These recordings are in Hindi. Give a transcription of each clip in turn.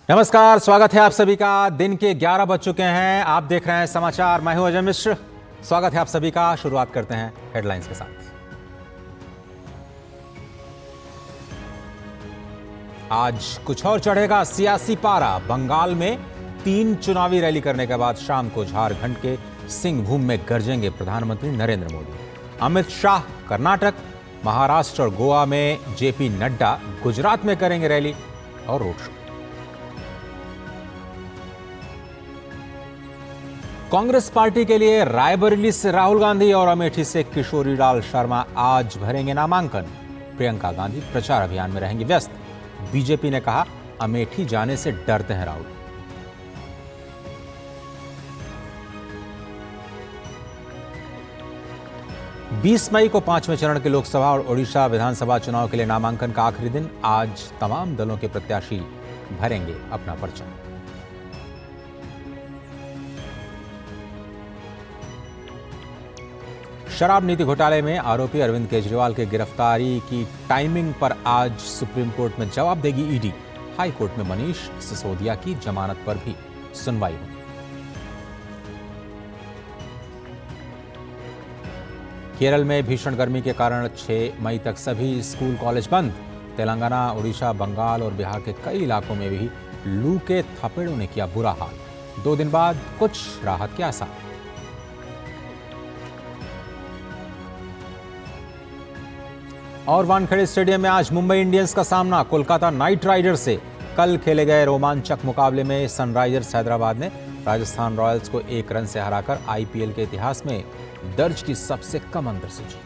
नमस्कार, स्वागत है आप सभी का। दिन के 11 बज चुके हैं। आप देख रहे हैं समाचार। मैं हूं अजय मिश्र। स्वागत है आप सभी का। शुरुआत करते हैं हेडलाइंस के साथ। आज कुछ और चढ़ेगा सियासी पारा। बंगाल में 3 चुनावी रैली करने के बाद शाम को झारखंड के सिंहभूम में गरजेंगे प्रधानमंत्री नरेंद्र मोदी। अमित शाह कर्नाटक, महाराष्ट्र और गोवा में जेपी नड्डा, गुजरात में करेंगे रैली और रोड शो। कांग्रेस पार्टी के लिए रायबरेली से राहुल गांधी और अमेठी से किशोरीलाल शर्मा आज भरेंगे नामांकन। प्रियंका गांधी प्रचार अभियान में रहेंगी व्यस्त। बीजेपी ने कहा, अमेठी जाने से डरते हैं राहुल। बीस मई को 5वें चरण के लोकसभा और ओडिशा विधानसभा चुनाव के लिए नामांकन का आखिरी दिन। आज तमाम दलों के प्रत्याशी भरेंगे अपना पर्चा। शराब नीति घोटाले में आरोपी अरविंद केजरीवाल के गिरफ्तारी की टाइमिंग पर आज सुप्रीम कोर्ट में जवाब देगी ईडी। हाई कोर्ट में मनीष सिसोदिया की जमानत पर भी सुनवाई होगी। केरल में भीषण गर्मी के कारण 6 मई तक सभी स्कूल कॉलेज बंद। तेलंगाना, ओडिशा, बंगाल और बिहार के कई इलाकों में भी लू के थपेड़ों ने किया बुरा हाल। 2 दिन बाद कुछ राहत के आसार। और वानखेड़े स्टेडियम में आज मुंबई इंडियंस का सामना कोलकाता नाइट राइडर्स से। कल खेले गए रोमांचक मुकाबले में सनराइजर्स हैदराबाद ने राजस्थान रॉयल्स को 1 रन से हराकर आईपीएल के इतिहास में दर्ज की सबसे कम अंतर से जीत।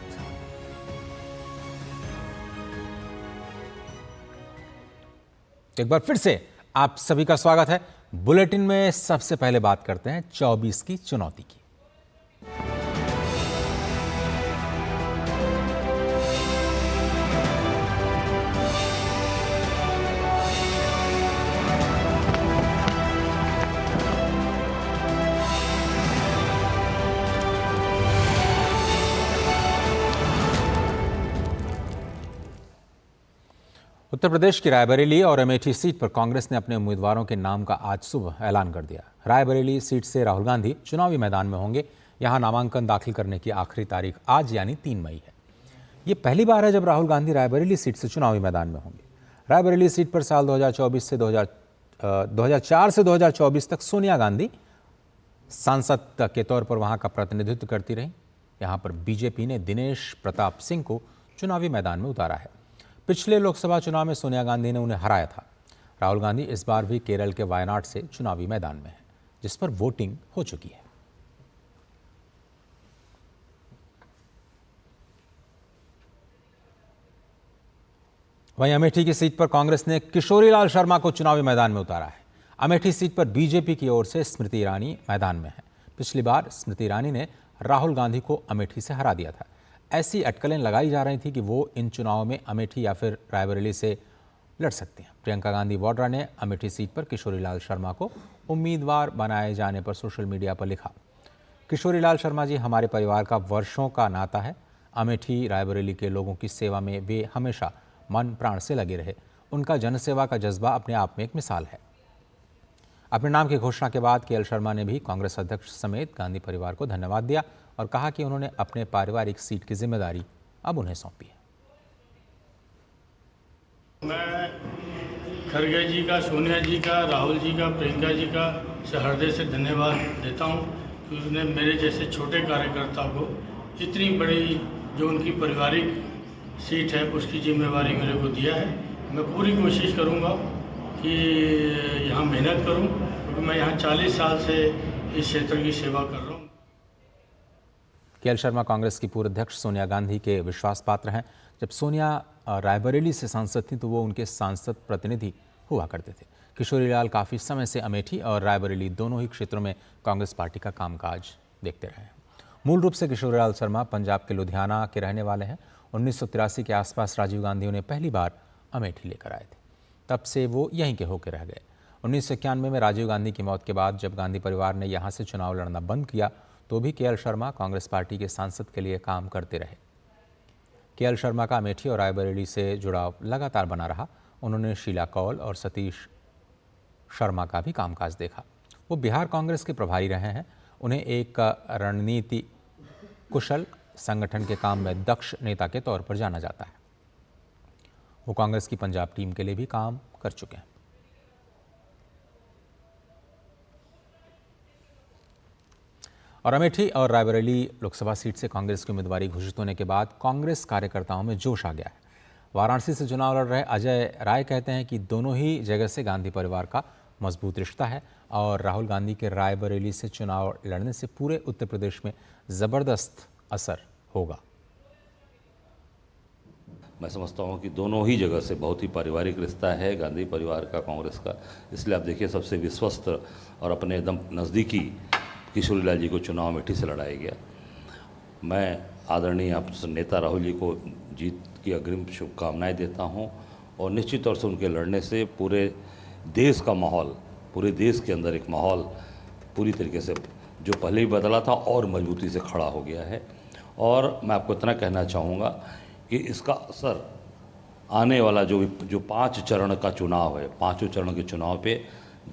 एक बार फिर से आप सभी का स्वागत है। बुलेटिन में सबसे पहले बात करते हैं 24 की चुनौती की। उत्तर प्रदेश की रायबरेली और अमेठी सीट पर कांग्रेस ने अपने उम्मीदवारों के नाम का आज सुबह ऐलान कर दिया। रायबरेली सीट से राहुल गांधी चुनावी मैदान में होंगे। यहां नामांकन दाखिल करने की आखिरी तारीख आज यानी 3 मई है। ये पहली बार है जब राहुल गांधी रायबरेली सीट से चुनावी मैदान में होंगे। रायबरेली सीट पर साल 2004 से 2024 तक सोनिया गांधी सांसद के तौर पर वहां का प्रतिनिधित्व करती रहीं। यहां पर बीजेपी ने दिनेश प्रताप सिंह को चुनावी मैदान में उतारा है। पिछले लोकसभा चुनाव में सोनिया गांधी ने उन्हें हराया था। राहुल गांधी इस बार भी केरल के वायनाड से चुनावी मैदान में हैं, जिस पर वोटिंग हो चुकी है। वहीं अमेठी की सीट पर कांग्रेस ने किशोरीलाल शर्मा को चुनावी मैदान में उतारा है। अमेठी सीट पर बीजेपी की ओर से स्मृति ईरानी मैदान में है। पिछली बार स्मृति ईरानी ने राहुल गांधी को अमेठी से हरा दिया था। ऐसी अटकलें लगाई जा रही थी कि वो इन चुनावों में अमेठी या फिर रायबरेली से लड़ सकती हैं। प्रियंका गांधी वाड्रा ने अमेठी सीट पर किशोरीलाल शर्मा को उम्मीदवार बनाए जाने पर सोशल मीडिया पर लिखा, किशोरीलाल शर्मा जी हमारे परिवार का वर्षों का नाता है। अमेठी रायबरेली के लोगों की सेवा में वे हमेशा मन प्राण से लगे रहे। उनका जनसेवा का जज्बा अपने आप में एक मिसाल है। अपने नाम की घोषणा के बाद केएल शर्मा ने भी कांग्रेस अध्यक्ष समेत गांधी परिवार को धन्यवाद दिया और कहा कि उन्होंने अपने पारिवारिक सीट की जिम्मेदारी अब उन्हें सौंपी है। मैं खड़गे जी का, सोनिया जी का, राहुल जी का, प्रियंका जी का हृदय से धन्यवाद देता हूं कि उसने मेरे जैसे छोटे कार्यकर्ता को इतनी बड़ी जो उनकी पारिवारिक सीट है उसकी जिम्मेवारी मेरे को दिया है। मैं पूरी कोशिश करूंगा कि यहाँ मेहनत करूं, क्योंकि मैं यहाँ 40 साल से इस क्षेत्र की सेवा कर रहा हूँ। केएल शर्मा कांग्रेस की पूर्व अध्यक्ष सोनिया गांधी के विश्वास पात्र हैं। जब सोनिया रायबरेली से सांसद थी तो वो उनके सांसद प्रतिनिधि हुआ करते थे। किशोरीलाल काफ़ी समय से अमेठी और रायबरेली दोनों ही क्षेत्रों में कांग्रेस पार्टी का कामकाज देखते रहे हैं। मूल रूप से किशोरीलाल शर्मा पंजाब के लुधियाना के रहने वाले हैं। 1983 के आसपास राजीव गांधी उन्हें पहली बार अमेठी लेकर आए थे। तब से वो यहीं के होकर रह गए। 1991 में राजीव गांधी की मौत के बाद जब गांधी परिवार ने यहाँ से चुनाव लड़ना बंद किया तो भी केएल शर्मा कांग्रेस पार्टी के सांसद के लिए काम करते रहे। केएल शर्मा का अमेठी और रायबरेली से जुड़ाव लगातार बना रहा। उन्होंने शीला कौल और सतीश शर्मा का भी कामकाज देखा। वो बिहार कांग्रेस के प्रभारी रहे हैं। उन्हें एक रणनीति कुशल, संगठन के काम में दक्ष नेता के तौर पर जाना जाता है। वो कांग्रेस की पंजाब टीम के लिए भी काम कर चुके हैं। और अमेठी और रायबरेली लोकसभा सीट से कांग्रेस की उम्मीदवारी घोषित होने के बाद कांग्रेस कार्यकर्ताओं में जोश आ गया है। वाराणसी से चुनाव लड़ रहे अजय राय कहते हैं कि दोनों ही जगह से गांधी परिवार का मजबूत रिश्ता है और राहुल गांधी के रायबरेली से चुनाव लड़ने से पूरे उत्तर प्रदेश में ज़बरदस्त असर होगा। मैं समझता हूँ कि दोनों ही जगह से बहुत ही पारिवारिक रिश्ता है गांधी परिवार का, कांग्रेस का। इसलिए आप देखिए, सबसे विश्वस्त और अपने एकदम नज़दीकी किशोरीलाल जी को चुनाव अमेठी से लड़ाया गया। मैं आदरणीय नेता राहुल जी को जीत की अग्रिम शुभकामनाएं देता हूं और निश्चित तौर से उनके लड़ने से पूरे देश का माहौल, पूरे देश के अंदर एक माहौल पूरी तरीके से जो पहले भी बदला था और मजबूती से खड़ा हो गया है। और मैं आपको इतना कहना चाहूँगा कि इसका असर आने वाला जो 5 चरण का चुनाव है, 5 चरण के चुनाव पे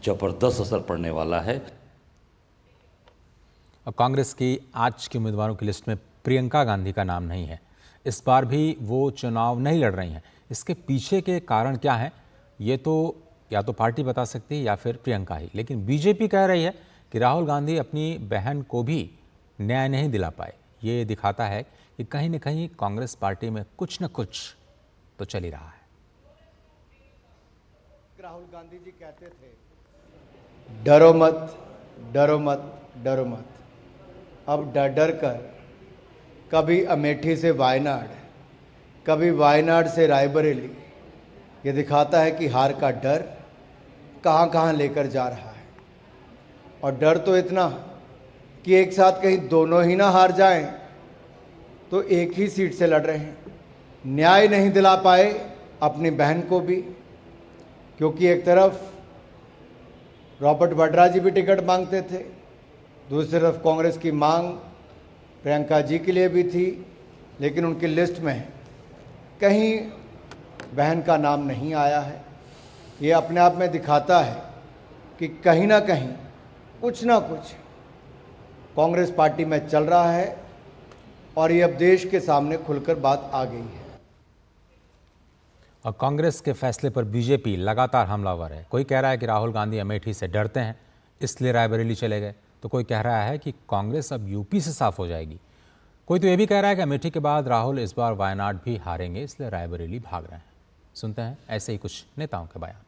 ज़बरदस्त असर पड़ने वाला है। और कांग्रेस की आज की उम्मीदवारों की लिस्ट में प्रियंका गांधी का नाम नहीं है। इस बार भी वो चुनाव नहीं लड़ रही हैं। इसके पीछे के कारण क्या हैं, ये तो या तो पार्टी बता सकती है या फिर प्रियंका ही। लेकिन बीजेपी कह रही है कि राहुल गांधी अपनी बहन को भी न्याय नहीं दिला पाए। ये दिखाता है कि कहीं न कहीं कांग्रेस पार्टी में कुछ न कुछ तो चल ही रहा है। राहुल गांधी जी कहते थे, डरो मत, डरो मत, डरो मत। अब डर डर कर कभी अमेठी से वायनाड, कभी वायनाड से रायबरेली, ये दिखाता है कि हार का डर कहाँ कहाँ लेकर जा रहा है। और डर तो इतना कि एक साथ कहीं दोनों ही ना हार जाएं, तो एक ही सीट से लड़ रहे हैं। न्याय नहीं दिला पाए अपनी बहन को भी, क्योंकि एक तरफ रॉबर्ट वड्रा जी भी टिकट मांगते थे, दूसरी तरफ कांग्रेस की मांग प्रियंका जी के लिए भी थी, लेकिन उनकी लिस्ट में कहीं बहन का नाम नहीं आया है। ये अपने आप में दिखाता है कि कहीं ना कहीं कुछ ना कुछ कांग्रेस पार्टी में चल रहा है और ये अब देश के सामने खुलकर बात आ गई है। और कांग्रेस के फैसले पर बीजेपी लगातार हमलावर है। कोई कह रहा है कि राहुल गांधी अमेठी से डरते हैं इसलिए रायबरेली चले गए, तो कोई कह रहा है कि कांग्रेस अब यूपी से साफ हो जाएगी। कोई तो ये भी कह रहा है कि अमेठी के बाद राहुल इस बार वायनाड भी हारेंगे इसलिए रायबरेली भाग रहे हैं। सुनते हैं ऐसे ही कुछ नेताओं के बयान।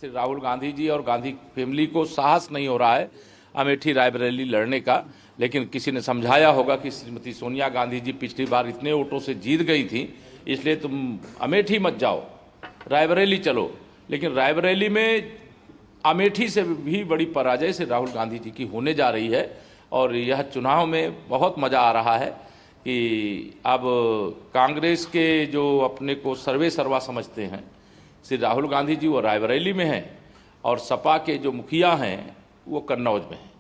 राहुल गांधी जी और गांधी फैमिली को साहस नहीं हो रहा है अमेठी रायबरेली लड़ने का, लेकिन किसी ने समझाया होगा कि श्रीमती सोनिया गांधी जी पिछली बार इतने वोटों से जीत गई थी, इसलिए तुम अमेठी मत जाओ, रायबरेली चलो। लेकिन रायबरेली में अमेठी से भी बड़ी पराजय से राहुल गांधी जी की होने जा रही है और यह चुनाव में बहुत मज़ा आ रहा है कि अब कांग्रेस के जो अपने को सर्वे सर्वा समझते हैं श्री राहुल गांधी जी, वो रायबरेली में हैं और सपा के जो मुखिया हैं वो कन्नौज में हैं।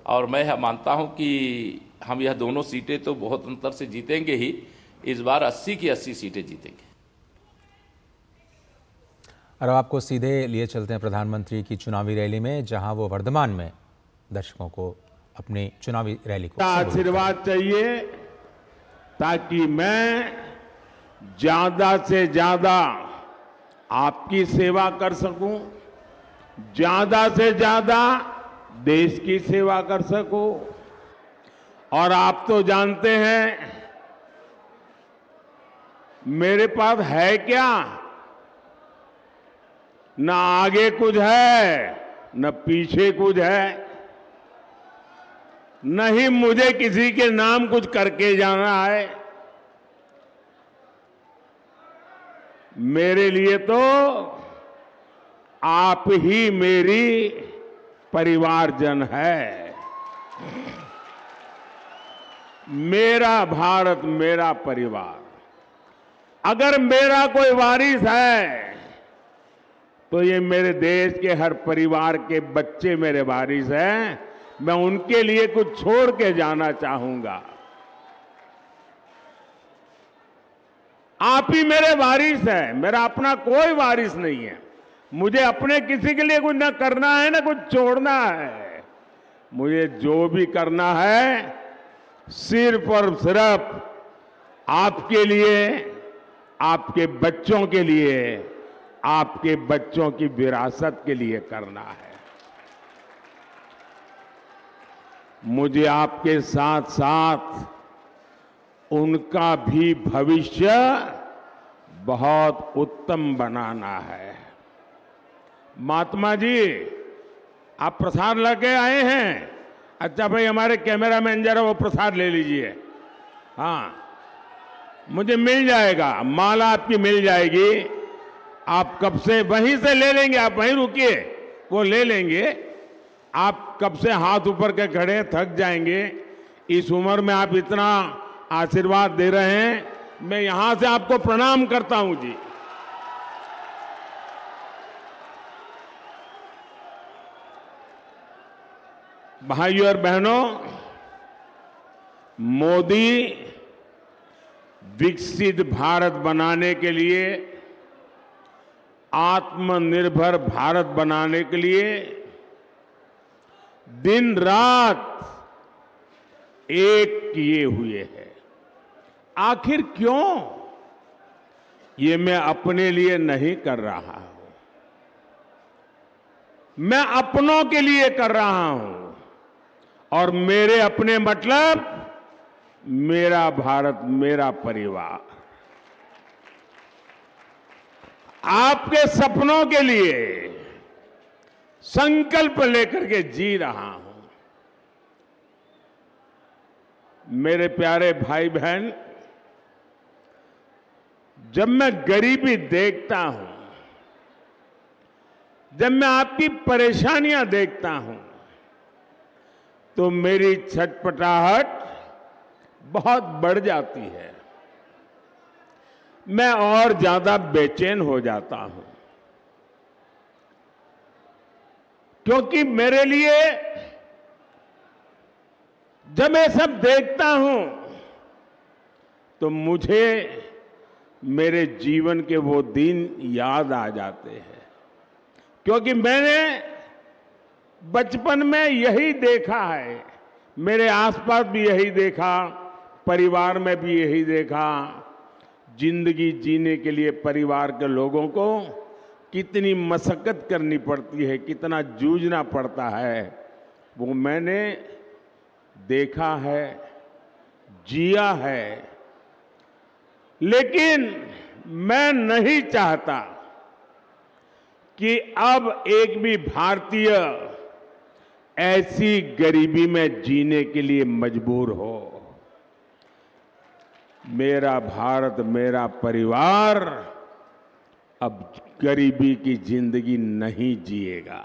और मैं मानता हूं कि हम यह दोनों सीटें तो बहुत अंतर से जीतेंगे ही, इस बार 80 की 80 सीटें जीतेंगे। और अब आपको सीधे लिए चलते हैं प्रधानमंत्री की चुनावी रैली में, जहां वो वर्धमान में दर्शकों को अपनी चुनावी रैली को आशीर्वाद चाहिए ताकि मैं ज्यादा से ज्यादा आपकी सेवा कर सकूं, ज्यादा से ज्यादा देश की सेवा कर सकूं। और आप तो जानते हैं मेरे पास है क्या, न आगे कुछ है न पीछे कुछ है, नहीं मुझे किसी के नाम कुछ करके जाना है। मेरे लिए तो आप ही मेरी परिवारजन है। मेरा भारत मेरा परिवार। अगर मेरा कोई वारिस है तो ये मेरे देश के हर परिवार के बच्चे मेरे वारिस हैं। मैं उनके लिए कुछ छोड़ के जाना चाहूंगा। आप ही मेरे वारिस हैं, मेरा अपना कोई वारिस नहीं है। मुझे अपने किसी के लिए कुछ ना करना है ना कुछ छोड़ना है। मुझे जो भी करना है सिर्फ और सिर्फ आपके लिए, आपके बच्चों के लिए, आपके बच्चों की विरासत के लिए करना है। मुझे आपके साथ साथ उनका भी भविष्य बहुत उत्तम बनाना है। महात्मा जी, आप प्रसाद लेके आए हैं? अच्छा भाई, हमारे कैमरामैन जरा वो प्रसाद ले लीजिए। हाँ, मुझे मिल जाएगा, माला आपकी मिल जाएगी। आप कब से वहीं से ले लेंगे, आप वहीं रुकिए, वो ले लेंगे। आप कब से हाथ ऊपर के खड़े हैं, थक जाएंगे। इस उम्र में आप इतना आशीर्वाद दे रहे हैं, मैं यहां से आपको प्रणाम करता हूं जी। भाइयों और बहनों, मोदी विकसित भारत बनाने के लिए, आत्मनिर्भर भारत बनाने के लिए दिन रात एक किए हुए हैं। आखिर क्यों? ये मैं अपने लिए नहीं कर रहा हूं, मैं अपनों के लिए कर रहा हूं। और मेरे अपने मतलब मेरा भारत, मेरा परिवार। आपके सपनों के लिए संकल्प लेकर के जी रहा हूं। मेरे प्यारे भाई बहन, जब मैं गरीबी देखता हूं, जब मैं आपकी परेशानियां देखता हूं, तो मेरी छटपटाहट बहुत बढ़ जाती है। मैं और ज्यादा बेचैन हो जाता हूं, क्योंकि मेरे लिए जब मैं सब देखता हूं तो मुझे मेरे जीवन के वो दिन याद आ जाते हैं। क्योंकि मैंने बचपन में यही देखा है, मेरे आसपास भी यही देखा, परिवार में भी यही देखा। जिंदगी जीने के लिए परिवार के लोगों को कितनी मशक्कत करनी पड़ती है, कितना जूझना पड़ता है, वो मैंने देखा है, जिया है। लेकिन मैं नहीं चाहता कि अब एक भी भारतीय ऐसी गरीबी में जीने के लिए मजबूर हो। मेरा भारत, मेरा परिवार अब गरीबी की जिंदगी नहीं जिएगा।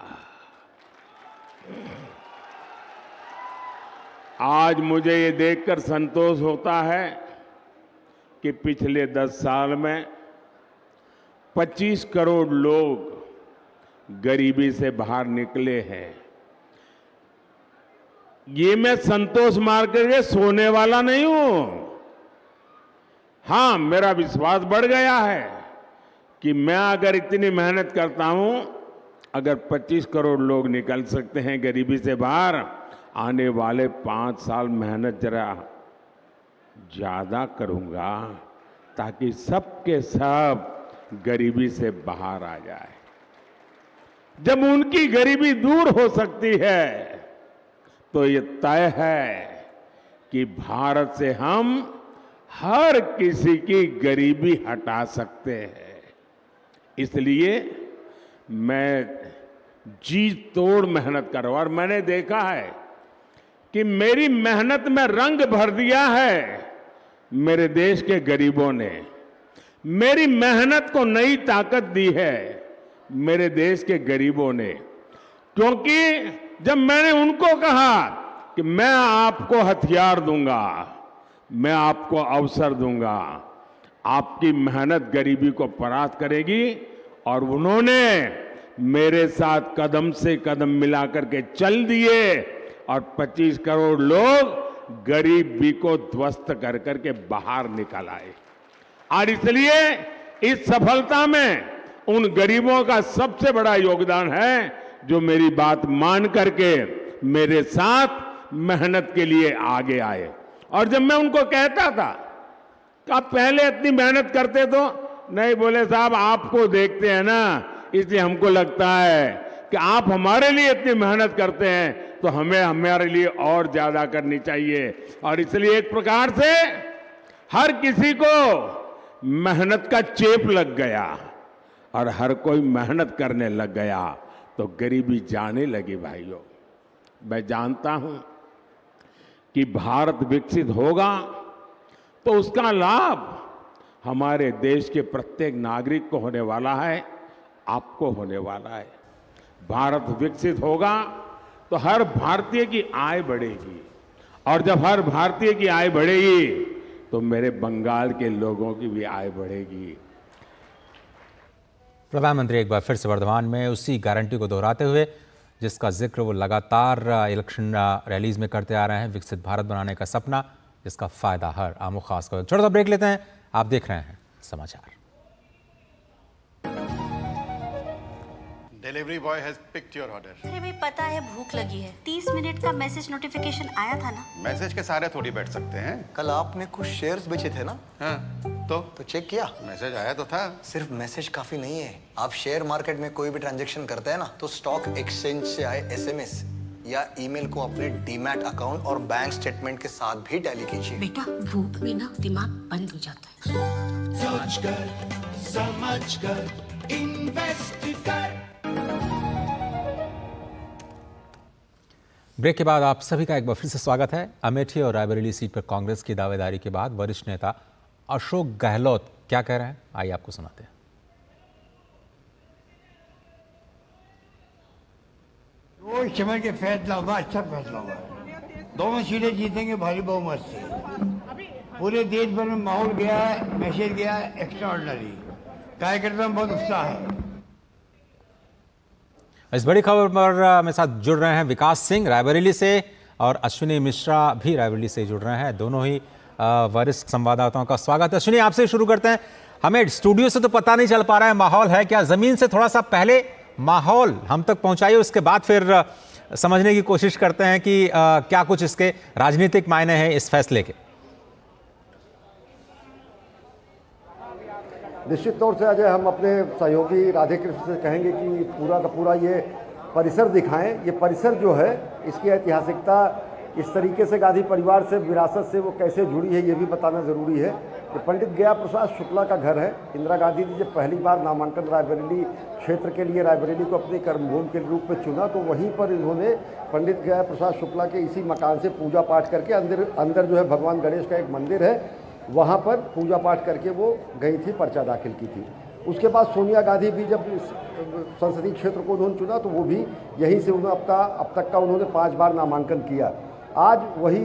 आज मुझे ये देखकर संतोष होता है कि पिछले 10 साल में 25 करोड़ लोग गरीबी से बाहर निकले हैं। ये मैं संतोष मार करके सोने वाला नहीं हूं। हां, मेरा विश्वास बढ़ गया है कि मैं अगर इतनी मेहनत करता हूं, अगर 25 करोड़ लोग निकल सकते हैं गरीबी से बाहर, आने वाले 5 साल मेहनत जरा ज्यादा करूंगा ताकि सबके सब गरीबी से बाहर आ जाए। जब उनकी गरीबी दूर हो सकती है तो ये तय है कि भारत से हम हर किसी की गरीबी हटा सकते हैं। इसलिए मैं जी तोड़ मेहनत कर रहा हूं। और मैंने देखा है कि मेरी मेहनत में रंग भर दिया है मेरे देश के गरीबों ने। मेरी मेहनत को नई ताकत दी है मेरे देश के गरीबों ने। क्योंकि जब मैंने उनको कहा कि मैं आपको हथियार दूंगा, मैं आपको अवसर दूंगा, आपकी मेहनत गरीबी को परास्त करेगी, और उन्होंने मेरे साथ कदम से कदम मिलाकर के चल दिए और 25 करोड़ लोग गरीबी को ध्वस्त कर करके बाहर निकल आए। और इसलिए इस सफलता में उन गरीबों का सबसे बड़ा योगदान है जो मेरी बात मान करके मेरे साथ मेहनत के लिए आगे आए। और जब मैं उनको कहता था कि आप पहले इतनी मेहनत करते तो नहीं, बोले साहब आपको देखते हैं ना, इसलिए हमको लगता है कि आप हमारे लिए इतनी मेहनत करते हैं तो हमें हमारे लिए और ज्यादा करनी चाहिए। और इसलिए एक प्रकार से हर किसी को मेहनत का चेप लग गया और हर कोई मेहनत करने लग गया तो गरीबी जाने लगी। भाइयों, मैं जानता हूं कि भारत विकसित होगा तो उसका लाभ हमारे देश के प्रत्येक नागरिक को होने वाला है, आपको होने वाला है। भारत विकसित होगा तो हर भारतीय की आय बढ़ेगी और जब हर भारतीय की आय बढ़ेगी तो मेरे बंगाल के लोगों की भी आय बढ़ेगी। प्रधानमंत्री एक बार फिर से वर्धमान में उसी गारंटी को दोहराते हुए जिसका जिक्र वो लगातार इलेक्शन रैलीज में करते आ रहे हैं, विकसित भारत बनाने का सपना जिसका फायदा हर आम खास को। छोटा सा ब्रेक लेते हैं, आप देख रहे हैं समाचार। Delivery boy has picked your order. अरे भाई पता है भूख लगी है। 30 मिनट का मैसेज नोटिफिकेशन आया था ना। मैसेज के सारे थोड़ी बैठ सकते हैं। कल आपने कुछ शेयर्स बेचे थे ना? हाँ, तो चेक किया? मैसेज आया तो था। सिर्फ मैसेज काफी नहीं है। आप शेयर मार्केट में कोई भी ट्रांजैक्शन करते हैं ना तो स्टॉक एक्सचेंज से आए एसएमएस या ईमेल को अपने डीमैट अकाउंट और बैंक स्टेटमेंट के साथ भी टैली कीजिए। बेटा धूप में ना दिमाग बंद हो जाता है। समझ कर इन्वेस्ट कर। ब्रेक के बाद आप सभी का एक बार फिर से स्वागत है। अमेठी और रायबरेली सीट पर कांग्रेस की दावेदारी के बाद वरिष्ठ नेता अशोक गहलोत क्या कह रहे हैं, आइए आपको सुनाते हैं। रोज समझ के फैसला होगा, अच्छा फैसला होगा। दोनों सीटें जीतेंगे भारी बहुमत से। पूरे देश भर में माहौल गया है, मैसेज गया है एक्स्ट्राऑर्डिनरी। कार्यकर्ता में बहुत उत्साह है। इस बड़ी खबर पर मेरे साथ जुड़ रहे हैं विकास सिंह रायबरेली से और अश्विनी मिश्रा भी रायबरेली से जुड़ रहे हैं। दोनों ही वरिष्ठ संवाददाताओं का स्वागत है। अश्विनी, आपसे शुरू करते हैं। हमें स्टूडियो से तो पता नहीं चल पा रहा है माहौल है क्या, जमीन से थोड़ा सा पहले माहौल हम तक पहुंचाइए, उसके बाद फिर समझने की कोशिश करते हैं कि क्या कुछ इसके राजनीतिक मायने हैं इस फैसले के। निश्चित तौर से अजय, हम अपने सहयोगी राधेकृष्ण से कहेंगे कि पूरा का पूरा ये परिसर दिखाएं। ये परिसर जो है इसकी ऐतिहासिकता इस तरीके से गांधी परिवार से विरासत से वो कैसे जुड़ी है ये भी बताना ज़रूरी है। ये पंडित गया प्रसाद शुक्ला का घर है। इंदिरा गांधी ने जब पहली बार नामांकन रायबरेली क्षेत्र के लिए रायबरेली को अपनी कर्मभूमि के रूप में चुना तो वहीं पर इन्होंने पंडित गया प्रसाद शुक्ला के इसी मकान से पूजा पाठ करके अंदर जो है भगवान गणेश का एक मंदिर है, वहाँ पर पूजा पाठ करके वो गई थी, पर्चा दाखिल की थी। उसके बाद सोनिया गांधी भी जब संसदीय क्षेत्र को उन्होंने चुना तो वो भी यहीं से उन्होंने अब तक का उन्होंने 5 बार नामांकन किया। आज वही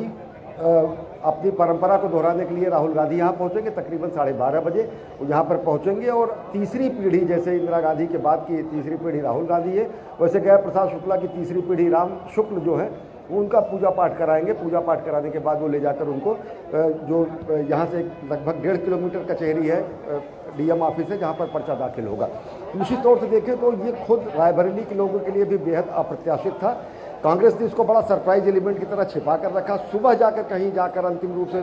अपनी परंपरा को दोहराने के लिए राहुल गांधी यहाँ पहुँचेंगे तकरीबन 12:30 बजे वो यहाँ पर पहुँचेंगे और तीसरी पीढ़ी, जैसे इंदिरा गांधी के बाद की तीसरी पीढ़ी राहुल गांधी है, वैसे गया प्रसाद शुक्ला की तीसरी पीढ़ी राम शुक्ल जो है वो उनका पूजा पाठ कराएंगे। पूजा पाठ कराने के बाद वो ले जाकर उनको जो यहाँ से लगभग 1.5 किलोमीटर कचहरी है, डीएम ऑफिस है, जहाँ पर पर्चा दाखिल होगा। निश्चित तौर से देखें तो ये खुद रायबरेली के लोगों के लिए भी बेहद अप्रत्याशित था। कांग्रेस ने इसको बड़ा सरप्राइज एलिमेंट की तरह छिपा कर रखा। सुबह जाकर कहीं जाकर अंतिम रूप से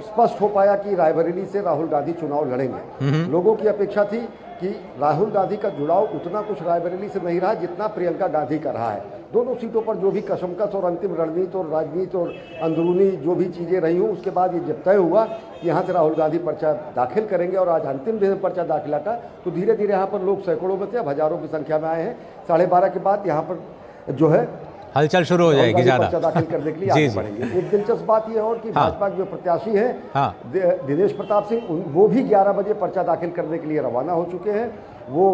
स्पष्ट हो पाया कि रायबरेली से राहुल गांधी चुनाव लड़ेंगे। लोगों की अपेक्षा थी कि राहुल गांधी का जुड़ाव उतना कुछ रायबरेली से नहीं रहा जितना प्रियंका गांधी का रहा है। दोनों सीटों पर जो भी कशमकश और अंतिम रणनीति और राजनीति और अंदरूनी जो भी चीज़ें रही हूँ, उसके बाद ये जब तय हुआ कि यहाँ से राहुल गांधी पर्चा दाखिल करेंगे और आज अंतिम दिन पर्चा दाखिला का, तो धीरे धीरे यहाँ पर लोग सैकड़ों में थे, अब हजारों की संख्या में आए हैं। 12:30 के बाद यहाँ पर जो है हलचल शुरू हो जाएगी ज़्यादा पर्चा दाखिल करने के लिए आगे बढ़ेंगे। एक दिलचस्प बात यह और कि भाजपा के जो प्रत्याशी हैं दिनेश प्रताप सिंह, वो भी 11 बजे पर्चा दाखिल करने के लिए रवाना हो चुके हैं। वो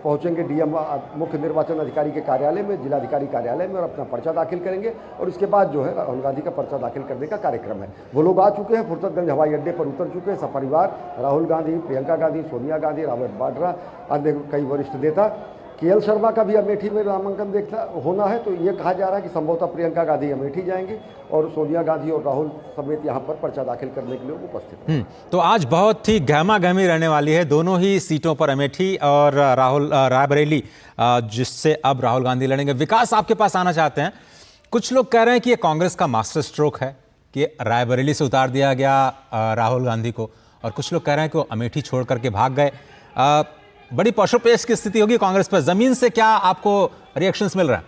पहुंचेंगे डीएम मुख्य निर्वाचन अधिकारी के कार्यालय में, जिलाधिकारी कार्यालय में और अपना पर्चा दाखिल करेंगे और इसके बाद जो है राहुल गांधी का पर्चा दाखिल करने का कार्यक्रम है। वो लोग आ चुके हैं, फुर्सतगंज हवाई अड्डे पर उतर चुके हैं सपरिवार। राहुल गांधी, प्रियंका गांधी, सोनिया गांधी, रॉबर्ट वाड्रा, अन्य कई वरिष्ठ नेता केएल शर्मा का भी अमेठी में नामांकन होना है, तो ये कहा जा रहा है कि संभवतः प्रियंका गांधी अमेठी जाएंगी और सोनिया गांधी और राहुल समेत यहाँ पर पर्चा दाखिल करने के लिए उपस्थित हैं। तो आज बहुत ही गहमा गहमी रहने वाली है दोनों ही सीटों पर, अमेठी और रायबरेली, जिससे अब राहुल गांधी लड़ेंगे। विकास, आपके पास आना चाहते हैं। कुछ लोग कह रहे हैं कि ये कांग्रेस का मास्टर स्ट्रोक है कि रायबरेली से उतार दिया गया राहुल गांधी को, और कुछ लोग कह रहे हैं कि वो अमेठी छोड़ करके भाग गए। बड़ी पशुपेश की स्थिति होगी कांग्रेस पर। जमीन से क्या आपको रिएक्शंस मिल रहा है?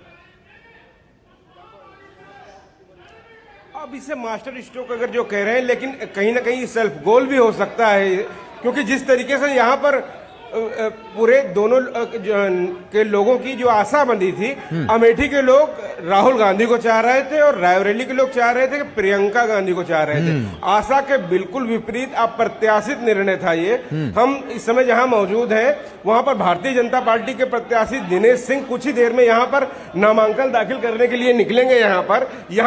अब इसे मास्टर स्ट्रोक अगर जो कह रहे हैं, लेकिन कहीं ना कहीं सेल्फ गोल भी हो सकता है, क्योंकि जिस तरीके से यहाँ पर पूरे दोनों के लोगों की जो आशा बंधी थी, अमेठी के लोग राहुल गांधी को चाह रहे थे और रायबरेली के लोग चाह रहे थे कि प्रियंका गांधी को चाह रहे थे। आशा के बिल्कुल विपरीत अप्रत्याशित निर्णय था ये। हम इस समय जहां मौजूद हैं वहां पर भारतीय जनता पार्टी के प्रत्याशी दिनेश सिंह कुछ ही देर में यहां पर नामांकन दाखिल करने के लिए निकलेंगे। यहां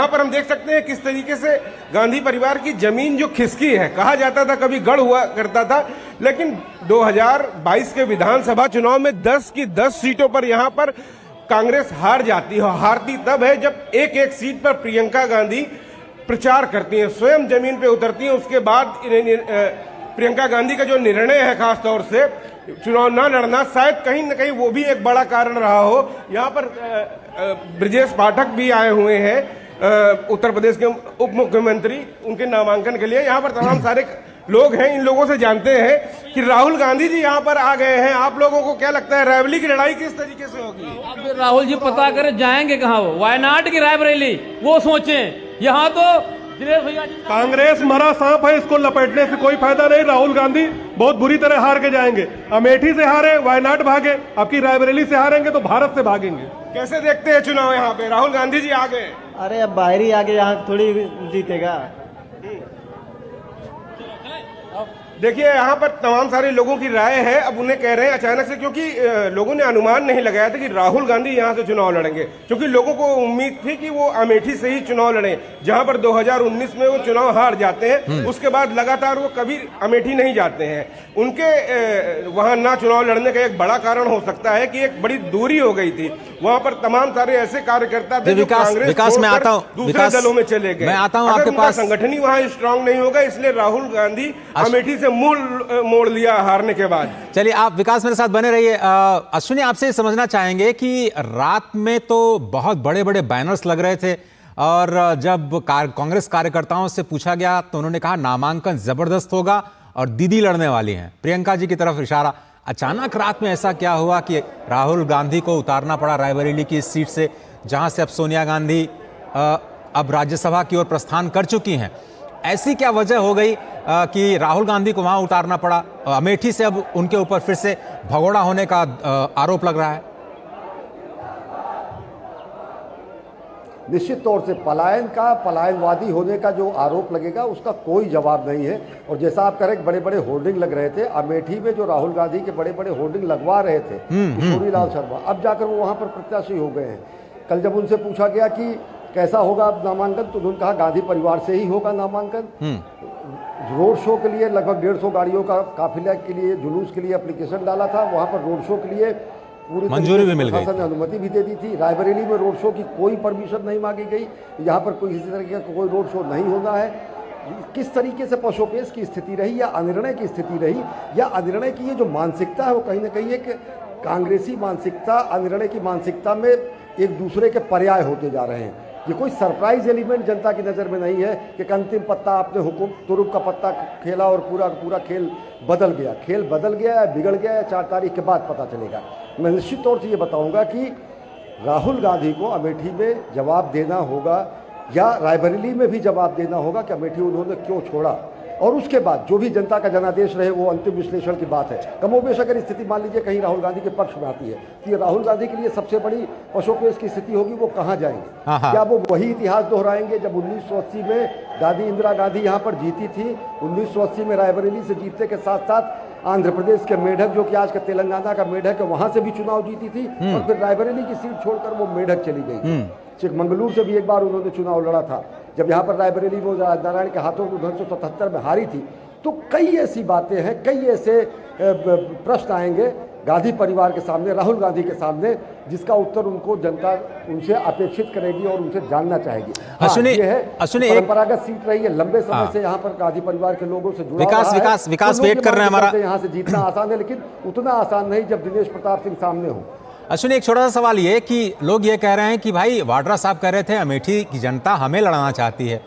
पर हम देख सकते हैं किस तरीके से गांधी परिवार की जमीन जो खिसकी है, कहा जाता था कभी गढ़ हुआ करता था, लेकिन 2022 के विधानसभा चुनाव में 10 की 10 सीटों पर यहां पर कांग्रेस हारती तब है जब एक एक सीट पर प्रियंका गांधी प्रचार करती हैं, स्वयं जमीन पे उतरती हैं। उसके बाद प्रियंका गांधी का जो निर्णय है खास तौर से चुनाव न लड़ना, शायद कहीं न कहीं वो भी एक बड़ा कारण रहा हो। यहाँ पर ब्रजेश पाठक भी आए हुए हैं, उत्तर प्रदेश के उप मुख्यमंत्री, उनके नामांकन के लिए। यहाँ पर तमाम सारे लोग हैं। इन लोगों से जानते हैं कि राहुल गांधी जी यहाँ पर आ गए हैं। आप लोगों को क्या लगता है रायबरेली की लड़ाई किस तरीके से होगी? अब राहुल जी पता करें जाएंगे कहाँ, वो वायनाड की रायबरेली वो सोचें। यहाँ तो दिनेश भैया कांग्रेस मरा सांप है, इसको लपेटने से कोई फायदा नहीं। राहुल गांधी बहुत बुरी तरह हार के जाएंगे। अमेठी से हारे, वायनाड भागे, आपकी रायबरेली से हारेंगे तो भारत से भागेंगे। कैसे देखते हैं चुनाव यहाँ पे? राहुल गांधी जी आ गए। अरे अब बाहरी आगे यहाँ थोड़ी जीतेगा। देखिए यहाँ पर तमाम सारे लोगों की राय है। अब उन्हें कह रहे हैं अचानक से, क्योंकि लोगों ने अनुमान नहीं लगाया था कि राहुल गांधी यहाँ से चुनाव लड़ेंगे, क्योंकि लोगों को उम्मीद थी कि वो अमेठी से ही चुनाव लड़ें, जहां पर 2019 में वो चुनाव हार जाते हैं। उसके बाद लगातार वो कभी अमेठी नहीं जाते हैं। उनके वहां ना चुनाव लड़ने का एक बड़ा कारण हो सकता है कि एक बड़ी दूरी हो गई थी। वहां पर तमाम सारे ऐसे कार्यकर्ता थे जो कांग्रेस में आता हूं, दूसरे दलों में चले गए। मैं आता हूं आपके पास। संगठन ही वहां स्ट्रांग नहीं होगा, इसलिए राहुल गांधी अमेठी से मूल मोड़ लिया हारने के बाद। चलिए आप विकास मेरे साथ बने रहिए। अश्विनी, आपसे समझना चाहेंगे कि रात में तो बहुत बड़े बड़े बैनर्स लग रहे थे, और जब कांग्रेस कार्यकर्ताओं से पूछा गया तो उन्होंने कहा नामांकन जबरदस्त होगा और दीदी लड़ने वाली हैं, प्रियंका जी की तरफ इशारा। अचानक रात में ऐसा क्या हुआ कि राहुल गांधी को उतारना पड़ा रायबरेली की इस सीट से, जहां से अब सोनिया गांधी अब राज्यसभा की ओर प्रस्थान कर चुकी हैं? ऐसी क्या वजह हो गई कि राहुल गांधी को वहां उतारना पड़ा? अमेठी से अब उनके ऊपर फिर से भगोड़ा होने का आरोप लग रहा है। निश्चित तौर से पलायनवादी होने का जो आरोप लगेगा उसका कोई जवाब नहीं है। और जैसा आप कह रहे बड़े बड़े होर्डिंग लग रहे थे अमेठी में, जो राहुल गांधी के बड़े बड़े होर्डिंग लगवा रहे थे किशोरीलाल शर्मा, अब जाकर वो वहां पर प्रत्याशी हो गए हैं। कल जब उनसे पूछा गया कि कैसा होगा अब नामांकन, तो उन्होंने कहा गांधी परिवार से ही होगा नामांकन। रोड शो के लिए लगभग 150 गाड़ियों का काफिला के लिए, जुलूस के लिए एप्लीकेशन डाला था। वहां पर रोड शो के लिए पूरी मंजूरी भी मिल गई, शासन ने अनुमति भी दे दी थी। रायबरेली में रोड शो की कोई परमिशन नहीं मांगी गई। यहाँ पर कोई किसी तरह का कोई रोड शो नहीं होना है। किस तरीके से पशुपेश की स्थिति रही, या अनिर्णय की स्थिति रही, या अनिर्णय की ये जो मानसिकता है वो कहीं ना कहीं एक कांग्रेसी मानसिकता, अनिर्णय की मानसिकता में एक दूसरे के पर्याय होते जा रहे हैं। ये कोई सरप्राइज एलिमेंट जनता की नज़र में नहीं है कि अंतिम पत्ता आपने हुकुम तुरुप का पत्ता खेला और पूरा खेल बदल गया। खेल बदल गया या बिगड़ गया या 4 तारीख के बाद पता चलेगा। मैं निश्चित तौर से ये बताऊंगा कि राहुल गांधी को अमेठी में जवाब देना होगा, या रायबरेली में भी जवाब देना होगा कि अमेठी उन्होंने क्यों छोड़ा। और उसके बाद जो भी जनता का जनादेश रहे वो अंतिम विश्लेषण की बात है। कमोबेश अगर स्थिति मान लीजिए कहीं राहुल गांधी के पक्ष में आती है तो ये राहुल गांधी के लिए सबसे बड़ी पशुपेश की स्थिति होगी। वो कहाँ जाएंगे? क्या वो वही इतिहास दोहराएंगे जब 1980 में दादी इंदिरा गांधी यहाँ पर जीती थी? 1980 में रायबरेली से जीतने के साथ साथ आंध्र प्रदेश के मेढक, जो कि आज का तेलंगाना का मेढक है, वहां से भी चुनाव जीती थी, और फिर रायबरेली की सीट छोड़कर वो मेढक चली गई। चिकमंगलुरु से भी एक बार उन्होंने चुनाव लड़ा था, जब यहाँ पर रायबरेली में नारायण के हाथों 1977 में हारी थी। तो कई ऐसी बातें हैं, कई ऐसे प्रश्न आएंगे। गांधी परिवार के सामने, राहुल गांधी के सामने, जिसका उत्तर उनको जनता उनसे अपेक्षित करेगी और उनसे जानना चाहेगी। ये है परंपरागत सीट रही है, लंबे समय से यहाँ पर गांधी परिवार के लोगों से जुड़ा विकास वेट कर रहे हैं हमारा। यहाँ से जीतना आसान है, लेकिन उतना आसान नहीं जब दिनेश प्रताप सिंह सामने हो। अश्विनी, एक छोटा सा सवाल ये कि लोग ये कह रहे हैं कि भाई वाड्रा साहब कह रहे थे अमेठी की जनता हमें लड़ना चाहती है,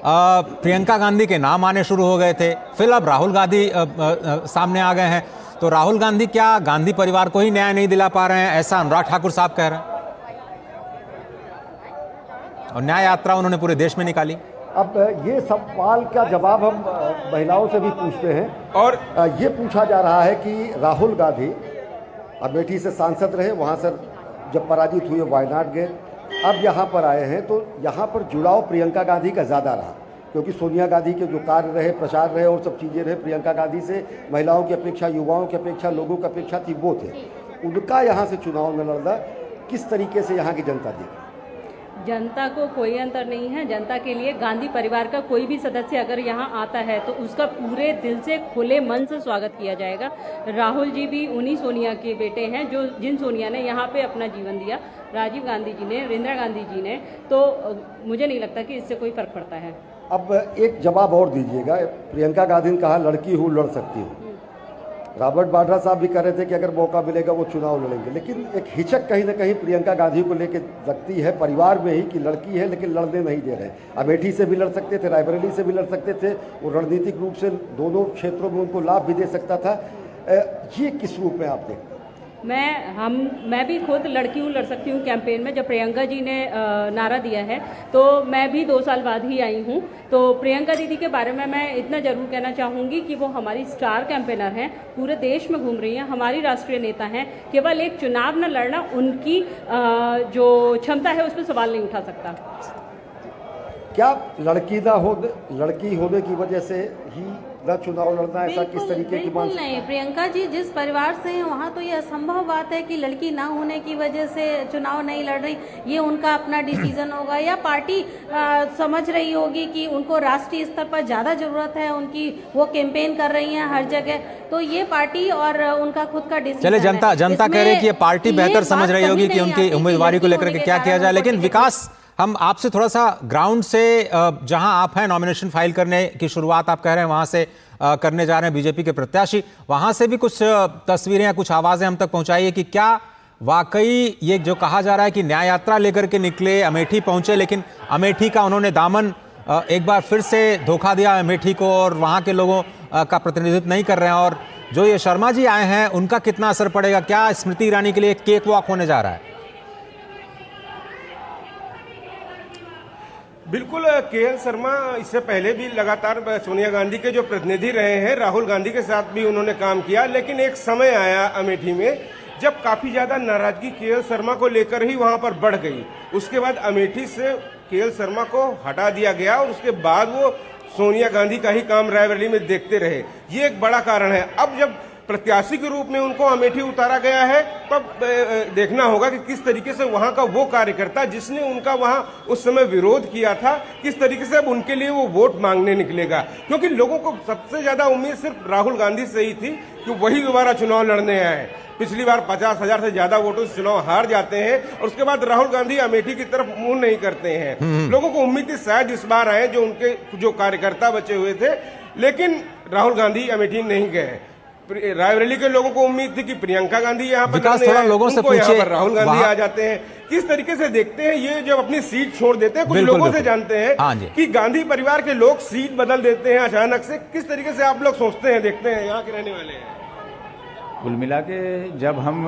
प्रियंका गांधी के नाम आने शुरू हो गए थे, फिर अब राहुल गांधी सामने आ गए हैं, तो राहुल गांधी क्या गांधी परिवार को ही न्याय नहीं दिला पा रहे हैं, ऐसा अनुराग ठाकुर साहब कह रहे हैं, और न्याय यात्रा उन्होंने पूरे देश में निकाली। अब ये सवाल का जवाब हम महिलाओं से भी पूछते हैं, और ये पूछा जा रहा है कि राहुल गांधी अमेठी से सांसद रहे, वहाँ से जब पराजित हुए वायनाड गए, अब यहाँ पर आए हैं, तो यहाँ पर जुड़ाव प्रियंका गांधी का ज़्यादा रहा, क्योंकि सोनिया गांधी के जो कार्य रहे, प्रचार रहे और सब चीज़ें रहे, प्रियंका गांधी से महिलाओं की अपेक्षा, युवाओं की अपेक्षा, लोगों की अपेक्षा थी, वो थे। उनका यहाँ से चुनाव में लड़ना किस तरीके से यहाँ की जनता देगी? जनता को कोई अंतर नहीं है। जनता के लिए गांधी परिवार का कोई भी सदस्य अगर यहाँ आता है तो उसका पूरे दिल से, खुले मन से स्वागत किया जाएगा। राहुल जी भी उन्हीं सोनिया के बेटे हैं जो जिन सोनिया ने यहाँ पे अपना जीवन दिया, राजीव गांधी जी ने, इंदिरा गांधी जी ने, तो मुझे नहीं लगता कि इससे कोई फर्क पड़ता है। अब एक जवाब और दीजिएगा, प्रियंका गांधी ने कहा लड़की हूँ, लड़ सकती हूँ। रॉबर्ट वाड्रा साहब भी कह रहे थे कि अगर मौका मिलेगा वो चुनाव लड़ेंगे, लेकिन एक हिचक कहीं ना कहीं प्रियंका गांधी को लेकर लगती है परिवार में ही कि लड़की है लेकिन लड़ने नहीं दे रहे। अमेठी से भी लड़ सकते थे, रायबरेली से भी लड़ सकते थे, वो रणनीतिक रूप से दोनों क्षेत्रों में उनको लाभ भी दे सकता था। ये किस रूप में आप देखते हैं? मैं भी खुद लड़की हूँ, लड़ सकती हूँ कैंपेन में। जब प्रियंका जी ने नारा दिया है तो मैं भी 2 साल बाद ही आई हूँ। तो प्रियंका दीदी के बारे में मैं इतना ज़रूर कहना चाहूँगी कि वो हमारी स्टार कैंपेनर हैं, पूरे देश में घूम रही हैं, हमारी राष्ट्रीय नेता हैं। केवल एक चुनाव न लड़ना उनकी जो क्षमता है उस पर सवाल नहीं उठा सकता। क्या लड़की होने की वजह से ही न चुनाव लड़ना, ऐसा किस तरीके की बात? नहीं, प्रियंका जी जिस परिवार से हैं वहाँ तो ये असंभव बात है कि लड़की ना होने की वजह से चुनाव नहीं लड़ रही। ये उनका अपना डिसीजन होगा, या पार्टी समझ रही होगी कि उनको राष्ट्रीय स्तर पर ज़्यादा ज़रूरत है उनकी, वो कैंपेन कर रही हैं हर जगह। तो ये पार्टी और उनका खुद का डिसीजन। चले, जनता कह रही है कि ये पार्टी बेहतर समझ रही होगी कि उनकी उम्मीदवारी को लेकर के क्या किया जाए। लेकिन विकास, हम आपसे थोड़ा सा ग्राउंड से, जहां आप हैं, नॉमिनेशन फाइल करने की शुरुआत आप कह रहे हैं वहां से करने जा रहे हैं बीजेपी के प्रत्याशी, वहां से भी कुछ तस्वीरें या कुछ आवाजें हम तक पहुंचाइए कि क्या वाकई ये जो कहा जा रहा है कि न्याय यात्रा लेकर के निकले, अमेठी पहुंचे, लेकिन अमेठी का उन्होंने दामन एक बार फिर से धोखा दिया अमेठी को और वहां के लोगों का प्रतिनिधित्व नहीं कर रहे हैं, और जो ये शर्मा जी आए हैं उनका कितना असर पड़ेगा? क्या स्मृति ईरानी के लिए केक वॉक होने जा रहा है? बिल्कुल, केएल शर्मा इससे पहले भी लगातार सोनिया गांधी के जो प्रतिनिधि रहे हैं, राहुल गांधी के साथ भी उन्होंने काम किया, लेकिन एक समय आया अमेठी में जब काफी ज्यादा नाराजगी केएल शर्मा को लेकर ही वहां पर बढ़ गई। उसके बाद अमेठी से केएल शर्मा को हटा दिया गया और उसके बाद वो सोनिया गांधी का ही काम रायबरेली में देखते रहे। ये एक बड़ा कारण है। अब जब प्रत्याशी के रूप में उनको अमेठी उतारा गया है, तब देखना होगा कि किस तरीके से वहां का वो कार्यकर्ता जिसने उनका वहां उस समय विरोध किया था, किस तरीके से अब उनके लिए वो वोट मांगने निकलेगा। क्योंकि लोगों को सबसे ज्यादा उम्मीद सिर्फ राहुल गांधी से ही थी कि वही दोबारा चुनाव लड़ने आए। पिछली बार 50,000 से ज्यादा वोटों से चुनाव हार जाते हैं और उसके बाद राहुल गांधी अमेठी की तरफ मुंह नहीं करते हैं। लोगों को उम्मीद थी शायद इस बार आए जो उनके जो कार्यकर्ता बचे हुए थे, लेकिन राहुल गांधी अमेठी नहीं गए। रायबरेली के लोगों को उम्मीद थी कि प्रियंका गांधी यहाँ पर लोगों से पूछिए, राहुल गांधी आ जाते हैं। किस तरीके से देखते हैं ये जब अपनी सीट छोड़ देते हैं? कुछ लोगों से जानते हैं कि गांधी परिवार के लोग सीट बदल देते हैं अचानक से। किस तरीके से आप लोग सोचते हैं, देखते हैं, यहाँ के रहने वाले हैं? कुल मिला के जब हम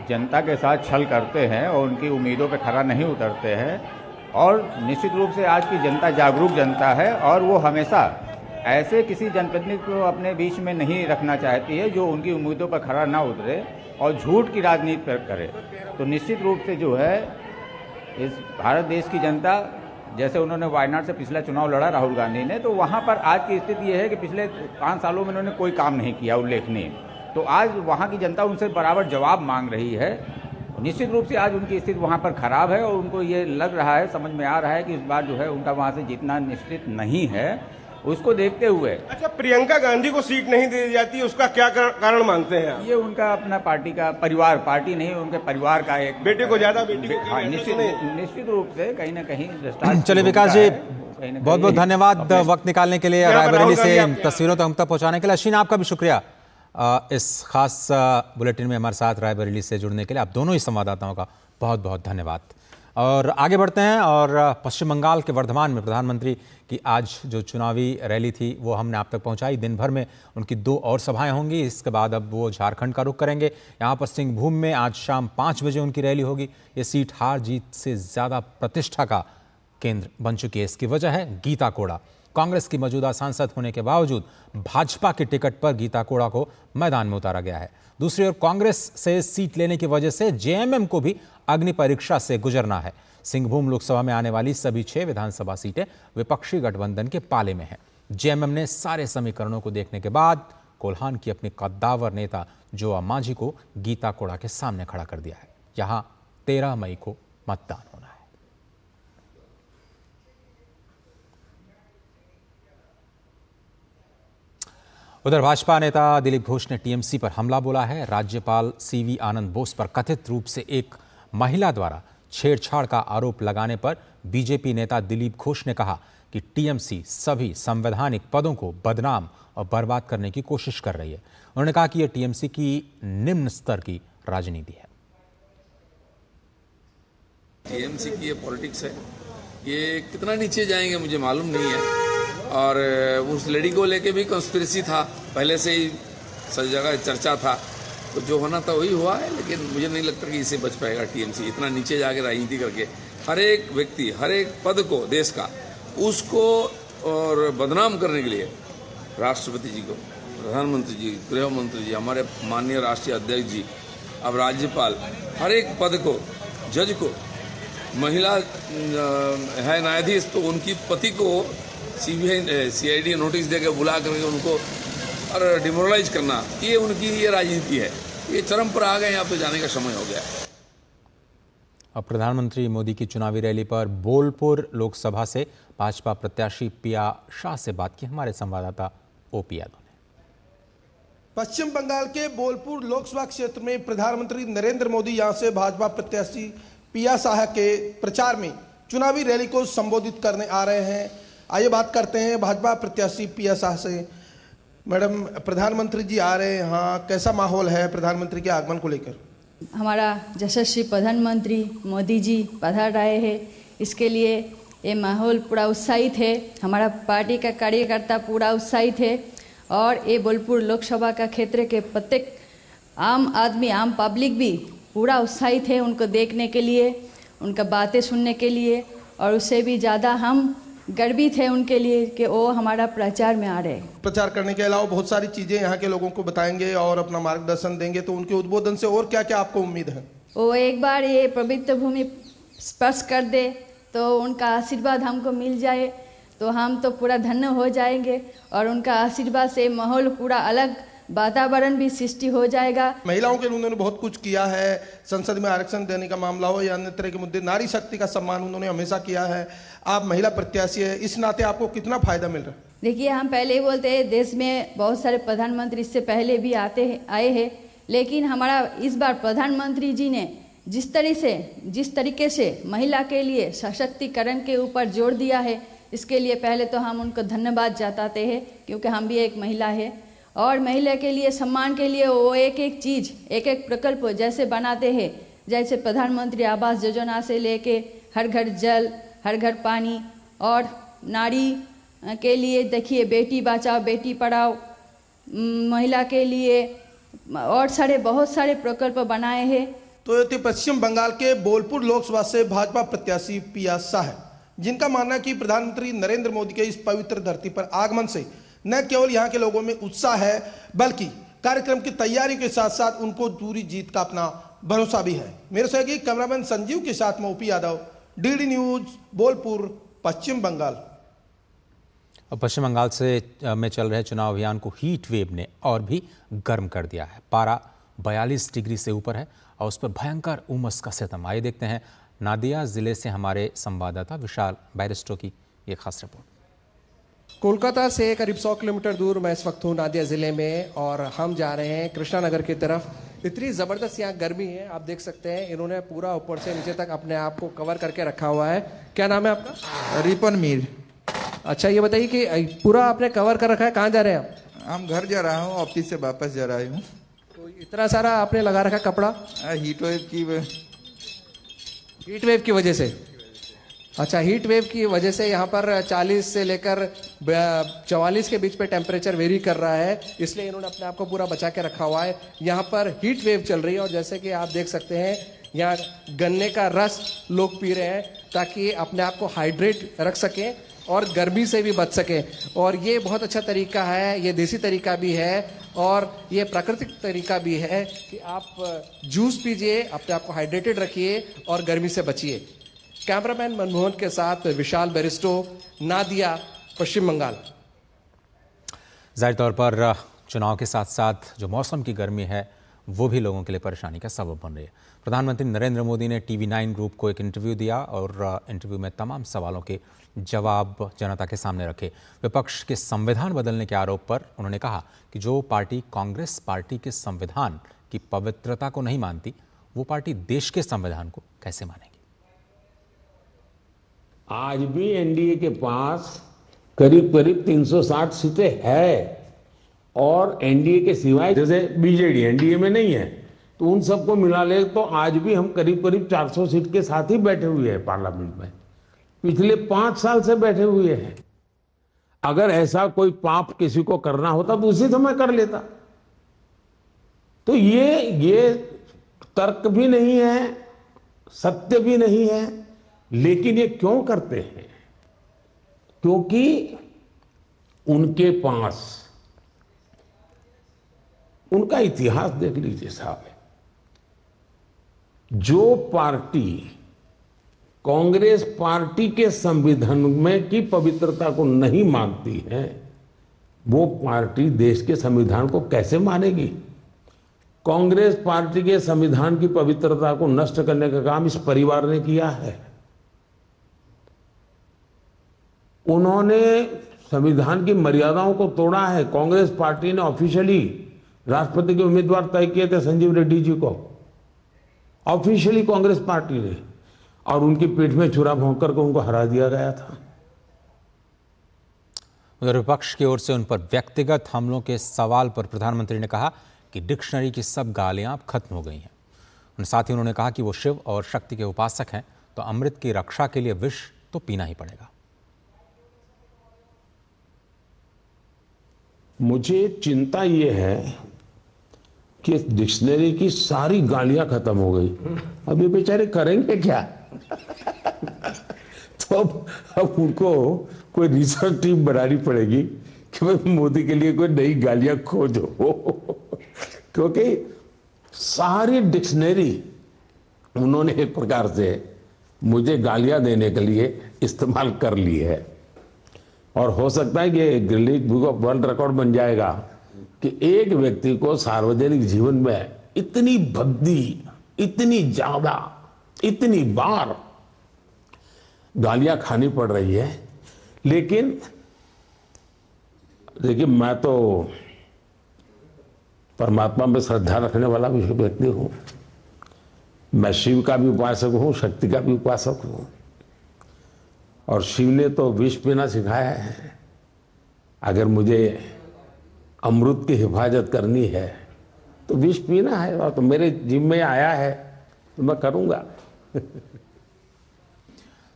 जनता के साथ छल करते हैं और उनकी उम्मीदों पर खरा नहीं उतरते हैं, और निश्चित रूप से आज की जनता जागरूक जनता है और वो हमेशा ऐसे किसी जनप्रतिनिधि को अपने बीच में नहीं रखना चाहती है जो उनकी उम्मीदों पर खरा ना उतरे और झूठ की राजनीति पर करे। तो निश्चित रूप से जो है इस भारत देश की जनता, जैसे उन्होंने वायनाड से पिछला चुनाव लड़ा राहुल गांधी ने, तो वहाँ पर आज की स्थिति ये है कि पिछले 5 सालों में उन्होंने कोई काम नहीं किया उल्लेखनीय। तो आज वहाँ की जनता उनसे बराबर जवाब मांग रही है। निश्चित रूप से आज उनकी स्थिति वहाँ पर खराब है और उनको ये लग रहा है, समझ में आ रहा है कि इस बार जो है उनका वहाँ से जीतना निश्चित नहीं है। उसको देखते हुए। अच्छा, प्रियंका गांधी को सीट नहीं दी जाती, उसका क्या कारण मानते हैं आप? ये उनका अपना पार्टी का परिवार, पार्टी नहीं उनके परिवार का एक बेटे को ज्यादा, बेटी को हाँ, निश्चित रूप से कहीं ना कहीं। चलिए विकास जी, बहुत बहुत धन्यवाद वक्त निकालने के लिए, रायबरेली से तस्वीरों तक हम तक पहुंचाने के लिए। अश्विन, आपका भी शुक्रिया इस खास बुलेटिन में हमारे साथ रायबरेली से जुड़ने के लिए। आप दोनों ही संवाददाताओं का बहुत बहुत धन्यवाद। और आगे बढ़ते हैं और पश्चिम बंगाल के वर्धमान में प्रधानमंत्री की आज जो चुनावी रैली थी वो हमने आप तक पहुंचाई। दिन भर में उनकी 2 और सभाएं होंगी। इसके बाद अब वो झारखंड का रुख करेंगे। यहाँ पर सिंहभूम में आज शाम 5 बजे उनकी रैली होगी। ये सीट हार जीत से ज़्यादा प्रतिष्ठा का केंद्र बन चुकी है। इसकी वजह है गीता कोड़ा। कांग्रेस की मौजूदा सांसद होने के बावजूद भाजपा के टिकट पर गीता कोड़ा को मैदान में उतारा गया है। दूसरी ओर कांग्रेस से सीट लेने की वजह से जेएमएम को भी अग्नि परीक्षा से गुजरना है। सिंहभूम लोकसभा में आने वाली सभी 6 विधानसभा सीटें विपक्षी गठबंधन के पाले में हैं। जेएमएम ने सारे समीकरणों को देखने के बाद कोल्हान की अपनी कद्दावर नेता जोआ मांझी को गीता कोड़ा के सामने खड़ा कर दिया है। यहां 13 मई को मतदान होना है। उधर भाजपा नेता दिलीप घोष ने टीएमसी पर हमला बोला है। राज्यपाल सीवी आनंद बोस पर कथित रूप से एक महिला द्वारा छेड़छाड़ का आरोप लगाने पर बीजेपी नेता दिलीप घोष ने कहा कि टीएमसी सभी संवैधानिक पदों को बदनाम और बर्बाद करने की कोशिश कर रही है। उन्होंने कहा कि यह टीएमसी की निम्न स्तर की राजनीति है। टीएमसी की ये पॉलिटिक्स है, ये कितना नीचे जाएंगे मुझे मालूम नहीं है। और उस लेडी को लेके भी कंस्पिरेसी था, पहले से ही सब जगह चर्चा था, तो जो होना था वही हुआ है। लेकिन मुझे नहीं लगता कि इससे बच पाएगा टीएमसी इतना नीचे जाके राजनीति करके। हर एक व्यक्ति, हर एक पद को देश का, उसको और बदनाम करने के लिए राष्ट्रपति जी को, प्रधानमंत्री जी, गृह मंत्री जी, हमारे माननीय राष्ट्रीय अध्यक्ष जी, अब राज्यपाल, हर एक पद को, जज को, महिला है न्यायाधीश, तो उनकी पति को सीआईडी नोटिस देकर बुला करके उनको और डिमोरलाइज करना, ये उनकी ये राजनीति है। ये चरम पर आ गए, यहाँ पे जाने का समय हो गया। अब प्रधानमंत्री मोदी की चुनावी रैली पर बोलपुर लोकसभा से भाजपा प्रत्याशी पिया शाह से बात की हमारे संवाददाता ओपी यादव ने। पश्चिम बंगाल के बोलपुर लोकसभा क्षेत्र में प्रधानमंत्री नरेंद्र मोदी यहां से भाजपा प्रत्याशी पिया शाह के प्रचार में चुनावी रैली को संबोधित करने आ रहे हैं। आइए बात करते हैं भाजपा प्रत्याशी पिया शाह से। मैडम, प्रधानमंत्री जी आ रहे हैं यहाँ, कैसा माहौल है प्रधानमंत्री के आगमन को लेकर? हमारा यशस्वी प्रधानमंत्री मोदी जी पधार रहे हैं, इसके लिए ये माहौल पूरा उत्साहित है। हमारा पार्टी का कार्यकर्ता पूरा उत्साहित है और ये बोलपुर लोकसभा का क्षेत्र के प्रत्येक आम आदमी, आम पब्लिक भी पूरा उत्साहित है उनको देखने के लिए, उनका बातें सुनने के लिए। और उससे भी ज़्यादा हम गर्वित है उनके लिए कि वो हमारा प्रचार में आ रहे हैं। प्रचार करने के अलावा बहुत सारी चीज़ें यहाँ के लोगों को बताएंगे और अपना मार्गदर्शन देंगे, तो उनके उद्बोधन से और क्या क्या आपको उम्मीद है? वो एक बार ये पवित्र भूमि स्पर्श कर दे तो उनका आशीर्वाद हमको मिल जाए तो हम तो पूरा धन्य हो जाएंगे और उनका आशीर्वाद से माहौल पूरा अलग वातावरण भी सृष्टि हो जाएगा। महिलाओं के लिए उन्होंने बहुत कुछ किया है, संसद में आरक्षण देने का मामला हो या अन्य तरह के मुद्दे, नारी शक्ति का सम्मान उन्होंने हमेशा किया है। आप महिला प्रत्याशी है, इस नाते आपको कितना फायदा मिल रहा है? देखिए, हम पहले ही बोलते हैं देश में बहुत सारे प्रधानमंत्री इससे पहले भी आए हैं, लेकिन हमारा इस बार प्रधानमंत्री जी ने जिस तरीके से महिला के लिए सशक्तिकरण के ऊपर जोर दिया है, इसके लिए पहले तो हम उनको धन्यवाद जताते हैं, क्योंकि हम भी एक महिला है। और महिला के लिए सम्मान के लिए वो एक एक चीज़, एक एक प्रकल्प जैसे बनाते हैं, जैसे प्रधानमंत्री आवास योजना से लेके हर घर जल, हर घर पानी, और नारी के लिए देखिए बेटी बचाओ बेटी पढ़ाओ, महिला के लिए और बहुत सारे प्रकल्प बनाए हैं। तो ये थे पश्चिम बंगाल के बोलपुर लोकसभा से भाजपा प्रत्याशी पिया शाह, जिनका मानना है कि प्रधानमंत्री नरेंद्र मोदी के इस पवित्र धरती पर आगमन से न केवल यहाँ के लोगों में उत्साह है, बल्कि कार्यक्रम की तैयारी के साथ साथ उनको पूरी जीत का अपना भरोसा भी है। मेरे सहयोगी कैमरामैन संजीव के साथ में OP Yadav, DD News, Bolpur, Paschim Bangal. अब पश्चिम बंगाल में चल रहे चुनाव अभियान को हीट वेव ने और भी गर्म कर दिया है। पारा 42 डिग्री से ऊपर है और उस पर भयंकर उमस का सितम। आइए देखते हैं नादिया जिले से हमारे संवाददाता विशाल बैरिस्टो की ये खास रिपोर्ट। कोलकाता से करीब 100 किलोमीटर दूर मैं इस वक्त हूँ नादिया ज़िले में, और हम जा रहे हैं कृष्णा नगर की तरफ। इतनी ज़बरदस्त यहाँ गर्मी है, आप देख सकते हैं इन्होंने पूरा ऊपर से नीचे तक अपने आप को कवर करके रखा हुआ है। क्या नाम है आपका? रिपन मीर। अच्छा, ये बताइए कि पूरा आपने कवर कर रखा है, कहाँ जा रहे हैं आप? हम घर जा रहा हूँ, ऑफिस से वापस जा रहा हूँ। तो इतना सारा आपने लगा रखा कपड़ा? हीट वेव की वजह से। अच्छा, हीट वेव की वजह से यहाँ पर 40 से लेकर 44 के बीच पे टेम्परेचर वेरी कर रहा है, इसलिए इन्होंने अपने आप को पूरा बचा के रखा हुआ है। यहाँ पर हीट वेव चल रही है और जैसे कि आप देख सकते हैं यहाँ गन्ने का रस लोग पी रहे हैं ताकि अपने आप को हाइड्रेट रख सकें और गर्मी से भी बच सकें। और ये बहुत अच्छा तरीका है, ये देसी तरीका भी है और ये प्राकृतिक तरीका भी है कि आप जूस पीजिए, अपने आप को हाइड्रेटेड रखिए और गर्मी से बचिए। कैमरामैन मनमोहन के साथ विशाल बेरिस्टो, नादिया, पश्चिम बंगाल। जाहिर तौर पर चुनाव के साथ साथ जो मौसम की गर्मी है वो भी लोगों के लिए परेशानी का सबब बन रही है। प्रधानमंत्री नरेंद्र मोदी ने TV9 ग्रुप को एक इंटरव्यू दिया और इंटरव्यू में तमाम सवालों के जवाब जनता के सामने रखे। विपक्ष के संविधान बदलने के आरोप पर उन्होंने कहा कि जो पार्टी कांग्रेस पार्टी के संविधान की पवित्रता को नहीं मानती, वो पार्टी देश के संविधान को कैसे मानेगी। आज भी एनडीए के पास करीब करीब 360 सीटें है और एनडीए के सिवाय जैसे बीजेडी एनडीए में नहीं है, तो उन सबको मिला ले तो आज भी हम करीब करीब 400 सीट के साथ ही बैठे हुए हैं पार्लियामेंट में। पिछले 5 साल से बैठे हुए हैं। अगर ऐसा कोई पाप किसी को करना होता तो उसी समय कर लेता। तो ये तर्क भी नहीं है, सत्य भी नहीं है, लेकिन ये क्यों करते हैं? क्योंकि उनके पास उनका इतिहास देख लीजिए साहब। जो पार्टी कांग्रेस पार्टी के संविधान में की पवित्रता को नहीं मानती है, वो पार्टी देश के संविधान को कैसे मानेगी? कांग्रेस पार्टी के संविधान की पवित्रता को नष्ट करने का काम इस परिवार ने किया है। उन्होंने संविधान की मर्यादाओं को तोड़ा है। कांग्रेस पार्टी ने ऑफिशियली राष्ट्रपति के उम्मीदवार तय किए थे संजीव रेड्डी जी को, ऑफिशियली कांग्रेस पार्टी ने, और उनकी पीठ में छुरा भोंक कर उनको हरा दिया गया था। उधर विपक्ष की ओर से उन पर व्यक्तिगत हमलों के सवाल पर प्रधानमंत्री ने कहा कि डिक्शनरी की सब गालियां अब खत्म हो गई हैं। साथ ही उन्होंने कहा कि वो शिव और शक्ति के उपासक हैं, तो अमृत की रक्षा के लिए विष तो पीना ही पड़ेगा। मुझे चिंता ये है कि डिक्शनरी की सारी गालियां खत्म हो गई, अब ये बेचारे करेंगे क्या? तो अब उनको कोई रिसर्च टीम बनानी पड़ेगी कि भाई मोदी के लिए कोई नई गालियां खोजो, क्योंकि सारी डिक्शनरी उन्होंने एक प्रकार से मुझे गालियां देने के लिए इस्तेमाल कर ली है। और हो सकता है कि Guinness book of world record बन जाएगा कि एक व्यक्ति को सार्वजनिक जीवन में इतनी भद्दी, इतनी ज्यादा, इतनी बार गालियां खानी पड़ रही है। लेकिन देखिए, मैं तो परमात्मा में श्रद्धा रखने वाला व्यक्ति हूं। मैं शिव का भी उपासक हूं, शक्ति का भी उपासक हूं, और शिव ने तो विष पीना सिखाया है। अगर मुझे अमृत की हिफाजत करनी है तो विष पीना है, और तो मेरे जिम्मे में आया है तो मैं करूंगा।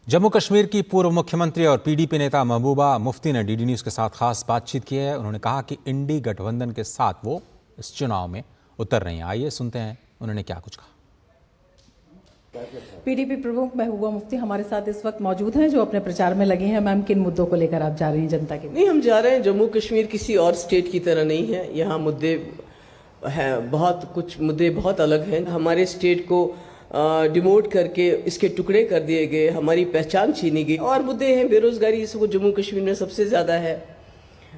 जम्मू कश्मीर की पूर्व मुख्यमंत्री और पीडीपी नेता महबूबा मुफ्ती ने डीडी न्यूज के साथ खास बातचीत की है। उन्होंने कहा कि इंडी गठबंधन के साथ वो इस चुनाव में उतर रही हैं। आइए सुनते हैं उन्होंने क्या कुछ कहा। पीडीपी प्रमुख महबूबा मुफ्ती हमारे साथ इस वक्त मौजूद हैं, जो अपने प्रचार में लगी हैं। मैम, किन मुद्दों को लेकर आप जा रही हैं जनता के? नहीं, हम जा रहे हैं, जम्मू कश्मीर किसी और स्टेट की तरह नहीं है। यहाँ मुद्दे हैं, बहुत कुछ मुद्दे बहुत अलग हैं। हमारे स्टेट को डिमोट करके इसके टुकड़े कर दिए गए, हमारी पहचान छीनी गई। और मुद्दे हैं बेरोजगारी, इसको जम्मू कश्मीर में सबसे ज़्यादा है।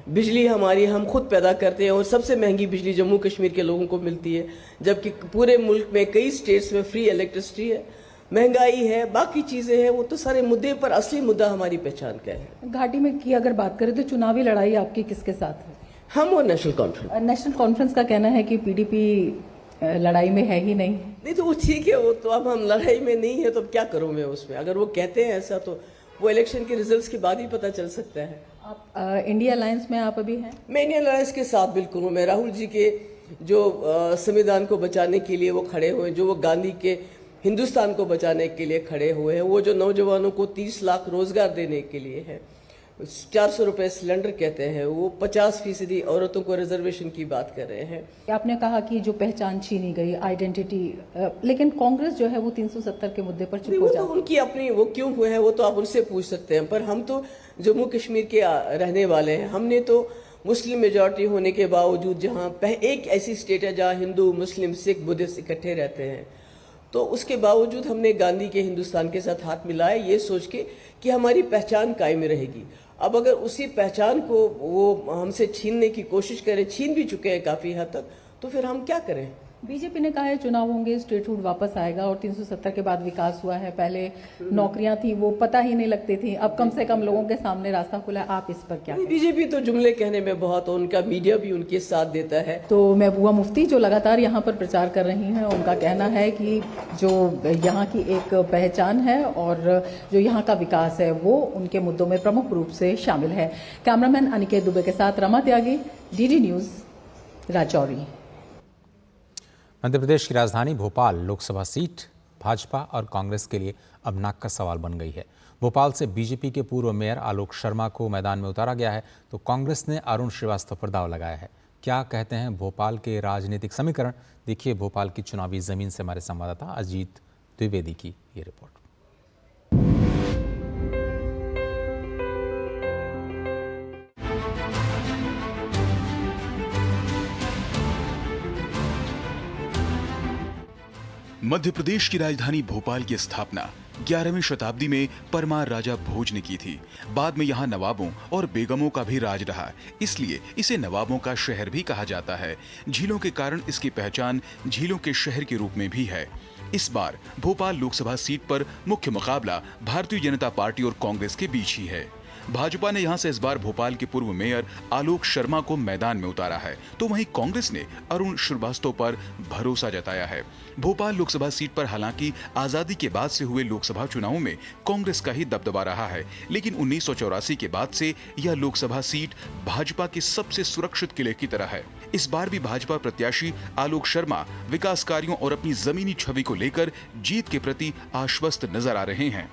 बिजली हमारी हम खुद पैदा करते हैं और सबसे महंगी बिजली जम्मू कश्मीर के लोगों को मिलती है, जबकि पूरे मुल्क में कई स्टेट्स में फ्री इलेक्ट्रिसिटी है। महंगाई है, बाकी चीजें हैं, वो तो सारे मुद्दे पर असली मुद्दा हमारी पहचान का है। घाटी में की अगर बात करें तो चुनावी लड़ाई आपकी किसके साथ है? हम और नेशनल कॉन्फ्रेंस। नेशनल कॉन्फ्रेंस का कहना है कि पीडीपी लड़ाई में है ही नहीं। नहीं तो वो ठीक है, वो तो अब हम लड़ाई में नहीं है तो अब क्या करूं मैं उसमें। अगर वो कहते हैं ऐसा तो वो इलेक्शन के रिजल्ट्स के बाद ही पता चल सकता है। आप इंडिया अलायंस में आप अभी हैं? मैं इंडिया अलायंस के साथ बिल्कुल हूँ। मैं राहुल जी के जो संविधान को बचाने के लिए वो खड़े हुए, जो वो गांधी के हिंदुस्तान को बचाने के लिए खड़े हुए हैं, वो जो नौजवानों को 30 लाख रोजगार देने के लिए है, 400 रुपए सिलेंडर कहते हैं, वो 50% औरतों को रिजर्वेशन की बात कर रहे हैं। आपने कहा कि जो पहचान छीनी गई, आइडेंटिटी, लेकिन कांग्रेस जो है वो 370 के मुद्दे पर चुप हो जाती है। उनकी अपनी वो क्यों हुए हैं वो तो आप उनसे पूछ सकते हैं, पर हम तो जम्मू कश्मीर के रहने वाले हैं। हमने तो मुस्लिम मेजॉरिटी होने के बावजूद, जहाँ एक ऐसी स्टेट है जहाँ हिंदू, मुस्लिम, सिख, बुद्धिस्ट इकट्ठे रहते हैं, तो उसके बावजूद हमने गांधी के हिंदुस्तान के साथ हाथ मिलाया ये सोच के कि हमारी पहचान कायम रहेगी। अब अगर उसी पहचान को वो हमसे छीनने की कोशिश करें, छीन भी चुके हैं काफ़ी हद तक, तो फिर हम क्या करें। बीजेपी ने कहा है चुनाव होंगे, स्टेटहुड वापस आएगा और 370 के बाद विकास हुआ है। पहले नौकरियां थी वो पता ही नहीं लगती थी, अब कम से कम लोगों के सामने रास्ता खुला है। आप इस पर क्या? बीजेपी तो जुमले कहने में बहुत, उनका मीडिया भी उनके साथ देता है। तो महबूबा मुफ्ती जो लगातार यहाँ पर प्रचार कर रही हैं, उनका कहना है कि जो यहाँ की एक पहचान है और जो यहाँ का विकास है वो उनके मुद्दों में प्रमुख रूप से शामिल है। कैमरामैन अनिकेत दुबे के साथ रमा त्यागी, DD न्यूज़, राजौरी। मध्य प्रदेश की राजधानी भोपाल लोकसभा सीट भाजपा और कांग्रेस के लिए अब नाक का सवाल बन गई है। भोपाल से बीजेपी के पूर्व मेयर आलोक शर्मा को मैदान में उतारा गया है तो कांग्रेस ने अरुण श्रीवास्तव पर दांव लगाया है। क्या कहते हैं भोपाल के राजनीतिक समीकरण, देखिए भोपाल की चुनावी जमीन से हमारे संवाददाता अजीत द्विवेदी की ये रिपोर्ट। मध्य प्रदेश की राजधानी भोपाल की स्थापना 11वीं शताब्दी में परमार राजा भोज ने की थी। बाद में यहाँ नवाबों और बेगमों का भी राज रहा, इसलिए इसे नवाबों का शहर भी कहा जाता है। झीलों के कारण इसकी पहचान झीलों के शहर के रूप में भी है। इस बार भोपाल लोकसभा सीट पर मुख्य मुकाबला भारतीय जनता पार्टी और कांग्रेस के बीच ही है। भाजपा ने यहां से इस बार भोपाल के पूर्व मेयर आलोक शर्मा को मैदान में उतारा है, तो वहीं कांग्रेस ने अरुण श्रीवास्तव पर भरोसा जताया है। भोपाल लोकसभा सीट पर हालांकि आजादी के बाद से हुए लोकसभा चुनावों में कांग्रेस का ही दबदबा रहा है, लेकिन 1984 के बाद से यह लोकसभा सीट भाजपा के सबसे सुरक्षित किले की तरह है। इस बार भी भाजपा प्रत्याशी आलोक शर्मा विकास कार्यों और अपनी जमीनी छवि को लेकर जीत के प्रति आश्वस्त नजर आ रहे हैं।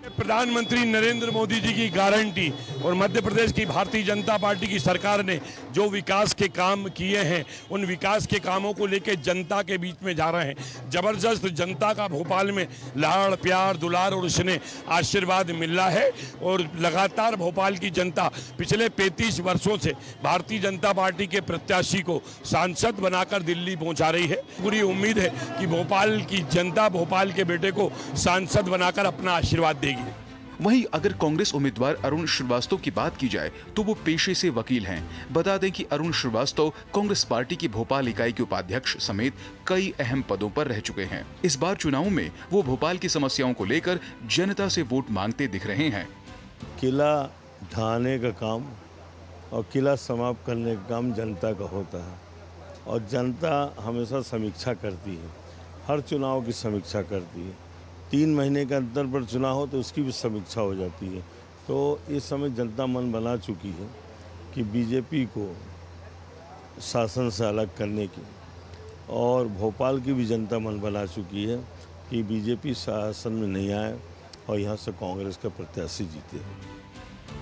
प्रधानमंत्री नरेंद्र मोदी जी की गारंटी और मध्य प्रदेश की भारतीय जनता पार्टी की सरकार ने जो विकास के काम किए हैं, उन विकास के कामों को लेकर जनता के बीच में जा रहे हैं। जबरदस्त जनता का भोपाल में लाड़ प्यार दुलार और उसने आशीर्वाद मिल रहा है और लगातार भोपाल की जनता पिछले 35 वर्षों से भारतीय जनता पार्टी के प्रत्याशी को सांसद बनाकर दिल्ली पहुंचा रही है। पूरी उम्मीद है कि भोपाल की जनता भोपाल के बेटे को सांसद बनाकर अपना आशीर्वाद देगी। वहीं अगर कांग्रेस उम्मीदवार अरुण श्रीवास्तव की बात की जाए तो वो पेशे से वकील हैं। बता दें कि अरुण श्रीवास्तव कांग्रेस पार्टी की भोपाल इकाई के उपाध्यक्ष समेत कई अहम पदों पर रह चुके हैं। इस बार चुनाव में वो भोपाल की समस्याओं को लेकर जनता से वोट मांगते दिख रहे हैं। किला ढाने का काम और किला समाप्त करने का काम जनता का होता है और जनता हमेशा समीक्षा करती है, हर चुनाव की समीक्षा करती है। 3 महीने के अंतर पर चुनाव हो तो उसकी भी समीक्षा हो जाती है। तो इस समय जनता मन बना चुकी है कि बीजेपी को शासन से अलग करने की, और भोपाल की भी जनता मन बना चुकी है कि बीजेपी शासन में नहीं आए और यहाँ से कांग्रेस का प्रत्याशी जीते।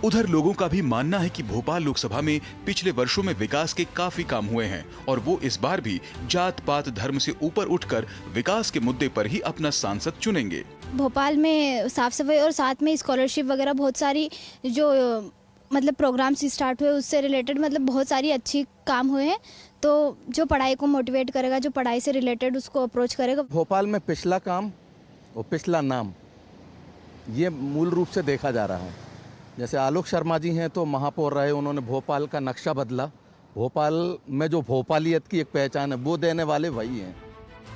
उधर लोगों का भी मानना है कि भोपाल लोकसभा में पिछले वर्षों में विकास के काफी काम हुए हैं और वो इस बार भी जात पात धर्म से ऊपर उठकर विकास के मुद्दे पर ही अपना सांसद चुनेंगे। भोपाल में साफ सफाई और साथ में स्कॉलरशिप वगैरह बहुत सारी जो मतलब प्रोग्राम्स स्टार्ट हुए उससे रिलेटेड मतलब बहुत सारी अच्छी काम हुए हैं। तो जो पढ़ाई को मोटिवेट करेगा, जो पढ़ाई से रिलेटेड उसको अप्रोच करेगा। भोपाल में पिछला काम और पिछला नाम ये मूल रूप से देखा जा रहा है। जैसे आलोक शर्मा जी हैं तो महापौर रहे, उन्होंने भोपाल का नक्शा बदला। भोपाल में जो भोपालियत की एक पहचान है वो देने वाले वही हैं।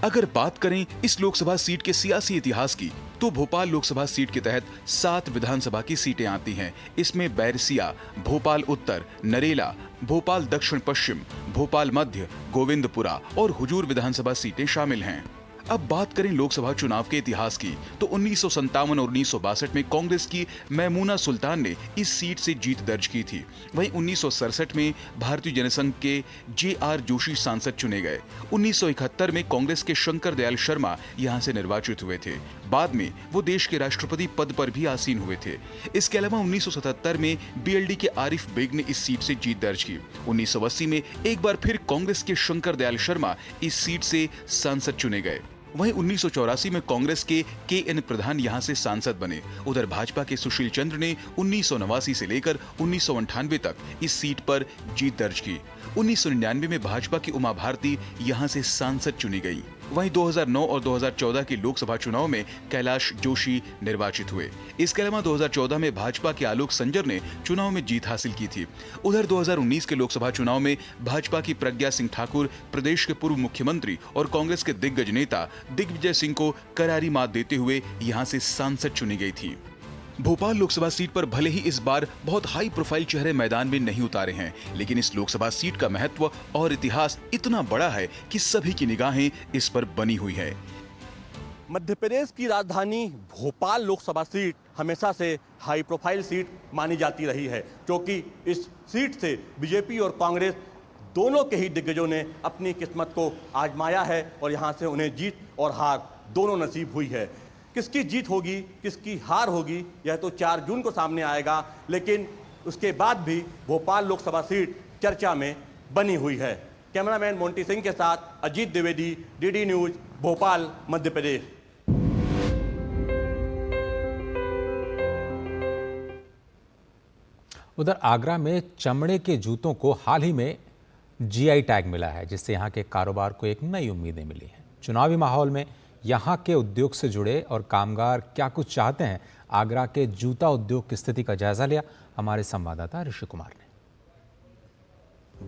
अगर बात करें इस लोकसभा सीट के सियासी इतिहास की, तो भोपाल लोकसभा सीट के तहत 7 विधानसभा की सीटें आती हैं। इसमें बैरसिया, भोपाल उत्तर, नरेला, भोपाल दक्षिण पश्चिम, भोपाल मध्य, गोविंदपुरा और हुजूर विधानसभा सीटें शामिल हैं। अब बात करें लोकसभा चुनाव के इतिहास की, तो 1957 और 1962 में कांग्रेस की मैमूना सुल्तान ने इस सीट से जीत दर्ज की थी। वहीं 1967 में भारतीय जनसंघ के JR जोशी सांसद चुने गए। 1971 में कांग्रेस के शंकर दयाल शर्मा यहां से निर्वाचित हुए थे। बाद में वो देश के राष्ट्रपति पद पर भी आसीन हुए थे। इसके अलावा 1977 में BLD के आरिफ बेग ने इस सीट से जीत दर्ज की। 1980 में एक बार फिर कांग्रेस के शंकर दयाल शर्मा इस सीट से सांसद चुने गए। वहीं 1984 में कांग्रेस के KN प्रधान यहां से सांसद बने। उधर भाजपा के सुशील चंद्र ने 1989 से लेकर 1998 तक इस सीट पर जीत दर्ज की। 1999 में भाजपा की उमा भारती यहां से सांसद चुनी गई। वहीं 2009 और 2014 के लोकसभा चुनाव में कैलाश जोशी निर्वाचित हुए। इसके अलावा 2014 में भाजपा के आलोक संजर ने चुनाव में जीत हासिल की थी। उधर 2019 के लोकसभा चुनाव में भाजपा की प्रज्ञा सिंह ठाकुर, प्रदेश के पूर्व मुख्यमंत्री और कांग्रेस के दिग्गज नेता दिग्विजय सिंह को करारी मात देते हुए यहां से सांसद चुनी गई थी। भोपाल लोकसभा सीट पर भले ही इस बार बहुत हाई प्रोफाइल चेहरे मैदान में नहीं उतारे हैं, लेकिन इस लोकसभा सीट का महत्व और इतिहास इतना बड़ा है कि सभी की निगाहें इस पर बनी हुई है। मध्य प्रदेश की राजधानी भोपाल लोकसभा सीट हमेशा से हाई प्रोफाइल सीट मानी जाती रही है, क्योंकि इस सीट से बीजेपी और कांग्रेस दोनों के ही दिग्गजों ने अपनी किस्मत को आजमाया है और यहाँ से उन्हें जीत और हार दोनों नसीब हुई है। किसकी जीत होगी, किसकी हार होगी, यह तो 4 जून को सामने आएगा, लेकिन उसके बाद भी भोपाल लोकसभा सीट चर्चा में बनी हुई है। कैमरामैन मोंटी सिंह के साथ अजीत द्विवेदी, DD न्यूज, भोपाल, मध्य प्रदेश। उधर आगरा में चमड़े के जूतों को हाल ही में GI टैग मिला है, जिससे यहाँ के कारोबार को एक नई उम्मीदें मिली हैं। चुनावी माहौल में यहाँ के उद्योग से जुड़े और कामगार क्या कुछ चाहते हैं, आगरा के जूता उद्योग की स्थिति का जायजा लिया हमारे संवाददाता ऋषि कुमार ने।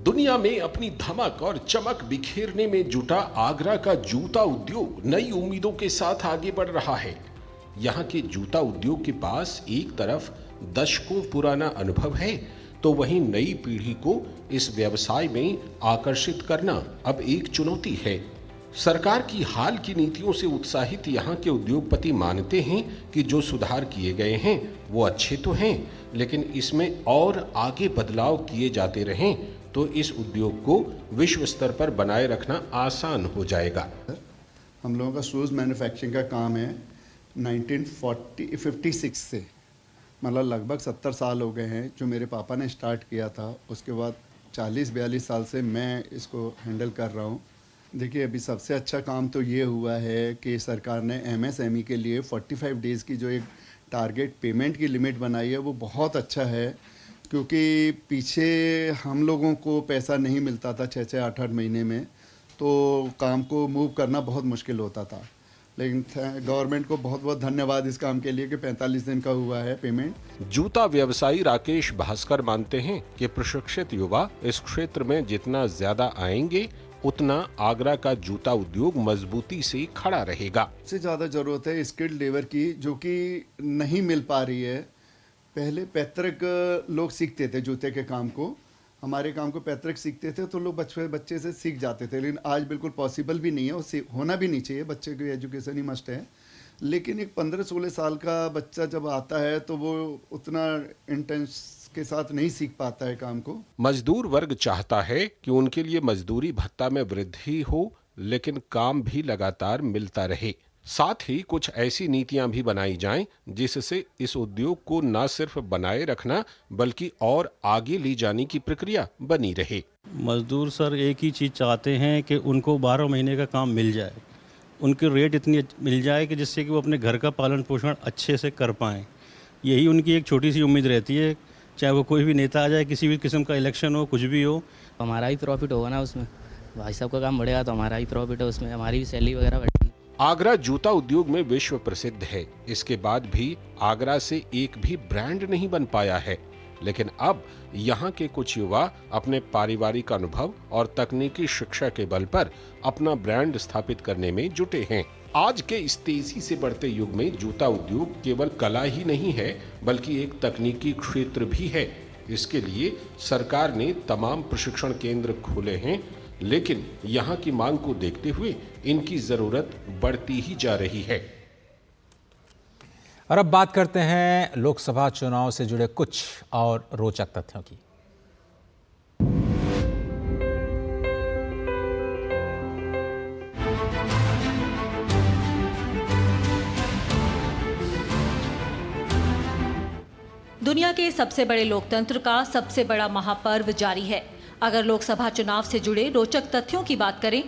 दुनिया में अपनी धमक और चमक बिखेरने में जुटा आगरा का जूता उद्योग नई उम्मीदों के साथ आगे बढ़ रहा है। यहाँ के जूता उद्योग के पास एक तरफ दशकों पुराना अनुभव है, तो वहीं नई पीढ़ी को इस व्यवसाय में आकर्षित करना अब एक चुनौती है। सरकार की हाल की नीतियों से उत्साहित यहाँ के उद्योगपति मानते हैं कि जो सुधार किए गए हैं वो अच्छे तो हैं, लेकिन इसमें और आगे बदलाव किए जाते रहें तो इस उद्योग को विश्व स्तर पर बनाए रखना आसान हो जाएगा। हम लोगों का शूज़ मैन्युफैक्चरिंग का काम है 1956 से, मतलब लगभग 70 साल हो गए हैं जो मेरे पापा ने स्टार्ट किया था। उसके बाद 40-42 साल से मैं इसको हैंडल कर रहा हूँ। देखिए, अभी सबसे अच्छा काम तो ये हुआ है कि सरकार ने MSME के लिए 45 डेज़ की जो एक टारगेट पेमेंट की लिमिट बनाई है वो बहुत अच्छा है, क्योंकि पीछे हम लोगों को पैसा नहीं मिलता था 6-6, 8-8 महीने में, तो काम को मूव करना बहुत मुश्किल होता था। लेकिन गवर्नमेंट को बहुत बहुत धन्यवाद इस काम के लिए कि 45 दिन का हुआ है पेमेंट। जूता व्यवसायी राकेश भास्कर मानते हैं कि प्रशिक्षित युवा इस क्षेत्र में जितना ज्यादा आएंगे उतना आगरा का जूता उद्योग मजबूती से खड़ा रहेगा। सबसे ज़्यादा ज़रूरत है स्किल्ड लेबर की, जो कि नहीं मिल पा रही है। पहले पैतृक लोग सीखते थे जूते के काम को, हमारे काम को पैतृक सीखते थे तो लोग बच्चे से सीख जाते थे, लेकिन आज बिल्कुल पॉसिबल भी नहीं है और होना भी नहीं चाहिए। बच्चे की एजुकेशन ही मस्ट है, लेकिन एक 15-16 साल का बच्चा जब आता है तो वो उतना इंटेंस के साथ नहीं सीख पाता है काम को। मजदूर वर्ग चाहता है कि उनके लिए मजदूरी भत्ता में वृद्धि हो, लेकिन काम भी लगातार मिलता रहे। साथ ही कुछ ऐसी नीतियां भी बनाई जाएं जिससे इस उद्योग को न सिर्फ बनाए रखना बल्कि और आगे ले जाने की प्रक्रिया बनी रहे। मजदूर सर एक ही चीज़ चाहते हैं कि उनको 12 महीने का काम मिल जाए, उनके रेट इतनी मिल जाए कि जिससे कि वो अपने घर का पालन पोषण अच्छे से कर पाएँ। यही उनकी एक छोटी सी उम्मीद रहती है, चाहे वो कोई भी नेता आ जाए, किसी भी किस्म का इलेक्शन हो, कुछ भी हो, हमारा ही प्रॉफिट होगा ना उसमें। भाई साहब का काम बढ़ेगा तो हमारा ही प्रॉफिट है उसमें, हमारी भी सैलरी वगैरह बढ़ेगी। आगरा जूता उद्योग में विश्व प्रसिद्ध है, इसके बाद भी आगरा से एक भी ब्रांड नहीं बन पाया है। लेकिन अब यहाँ के कुछ युवा अपने पारिवारिक अनुभव और तकनीकी शिक्षा के बल पर अपना ब्रांड स्थापित करने में जुटे हैं। आज के इस तेजी से बढ़ते युग में जूता उद्योग केवल कला ही नहीं है, बल्कि एक तकनीकी क्षेत्र भी है। इसके लिए सरकार ने तमाम प्रशिक्षण केंद्र खोले हैं, लेकिन यहाँ की मांग को देखते हुए इनकी जरूरत बढ़ती ही जा रही है। और अब बात करते हैं लोकसभा चुनाव से जुड़े कुछ और रोचक तथ्यों की। दुनिया के सबसे बड़े लोकतंत्र का सबसे बड़ा महापर्व जारी है। अगर लोकसभा चुनाव से जुड़े रोचक तथ्यों की बात करें,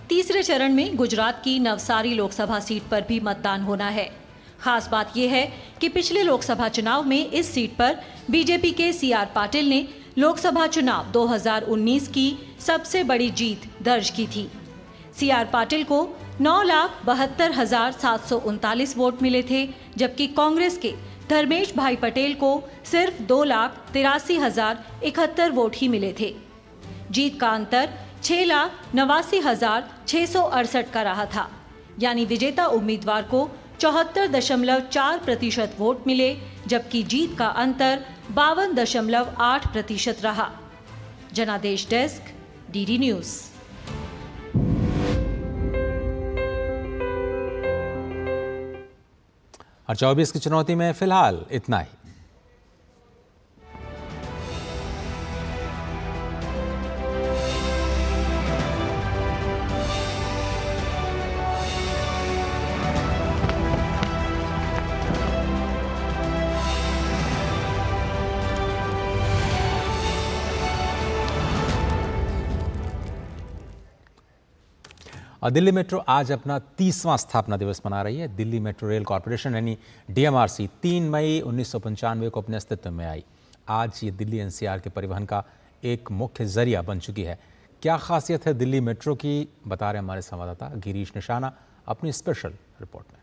तीसरे चरण में गुजरात की नवसारी लोकसभा सीट पर भी मतदान होना है। खास बात यह है कि पिछले लोकसभा चुनाव में इस सीट पर बीजेपी के CR पाटिल ने लोकसभा चुनाव 2019 की सबसे बड़ी जीत दर्ज की थी। CR पाटिल को 9,72,739 वोट मिले थे, जबकि कांग्रेस के धर्मेश भाई पटेल को सिर्फ 2,83,071 वोट ही मिले थे। जीत का अंतर 6,89,668 का रहा था, यानी विजेता उम्मीदवार को 74.4% वोट मिले, जबकि जीत का अंतर 52.8% रहा। जनादेश डेस्क, DD न्यूज़। और 24 की चुनौती में फिलहाल इतना ही। और दिल्ली मेट्रो आज अपना 30वां स्थापना दिवस मना रही है। दिल्ली मेट्रो रेल कॉरपोरेशन यानी DMRC 3 मई 1995 को अपने अस्तित्व में आई। आज ये दिल्ली NCR के परिवहन का एक मुख्य जरिया बन चुकी है। क्या खासियत है दिल्ली मेट्रो की, बता रहे हमारे संवाददाता गिरीश निशाना अपनी स्पेशल रिपोर्ट में।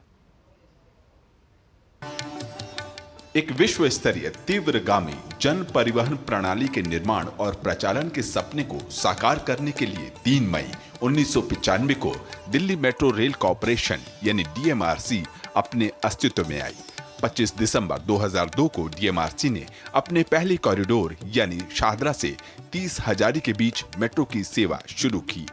एक विश्व स्तरीय तीव्रगामी जन परिवहन प्रणाली के निर्माण और प्रचालन के सपने को साकार करने के लिए 3 मई 1995 को दिल्ली मेट्रो रेल कॉरपोरेशन यानी DMRC अपने अस्तित्व में आई। 25 दिसंबर 2002 को DMRC ने अपने पहले कॉरिडोर यानी शाहदरा से 30 हजारी के बीच मेट्रो की सेवा शुरू की,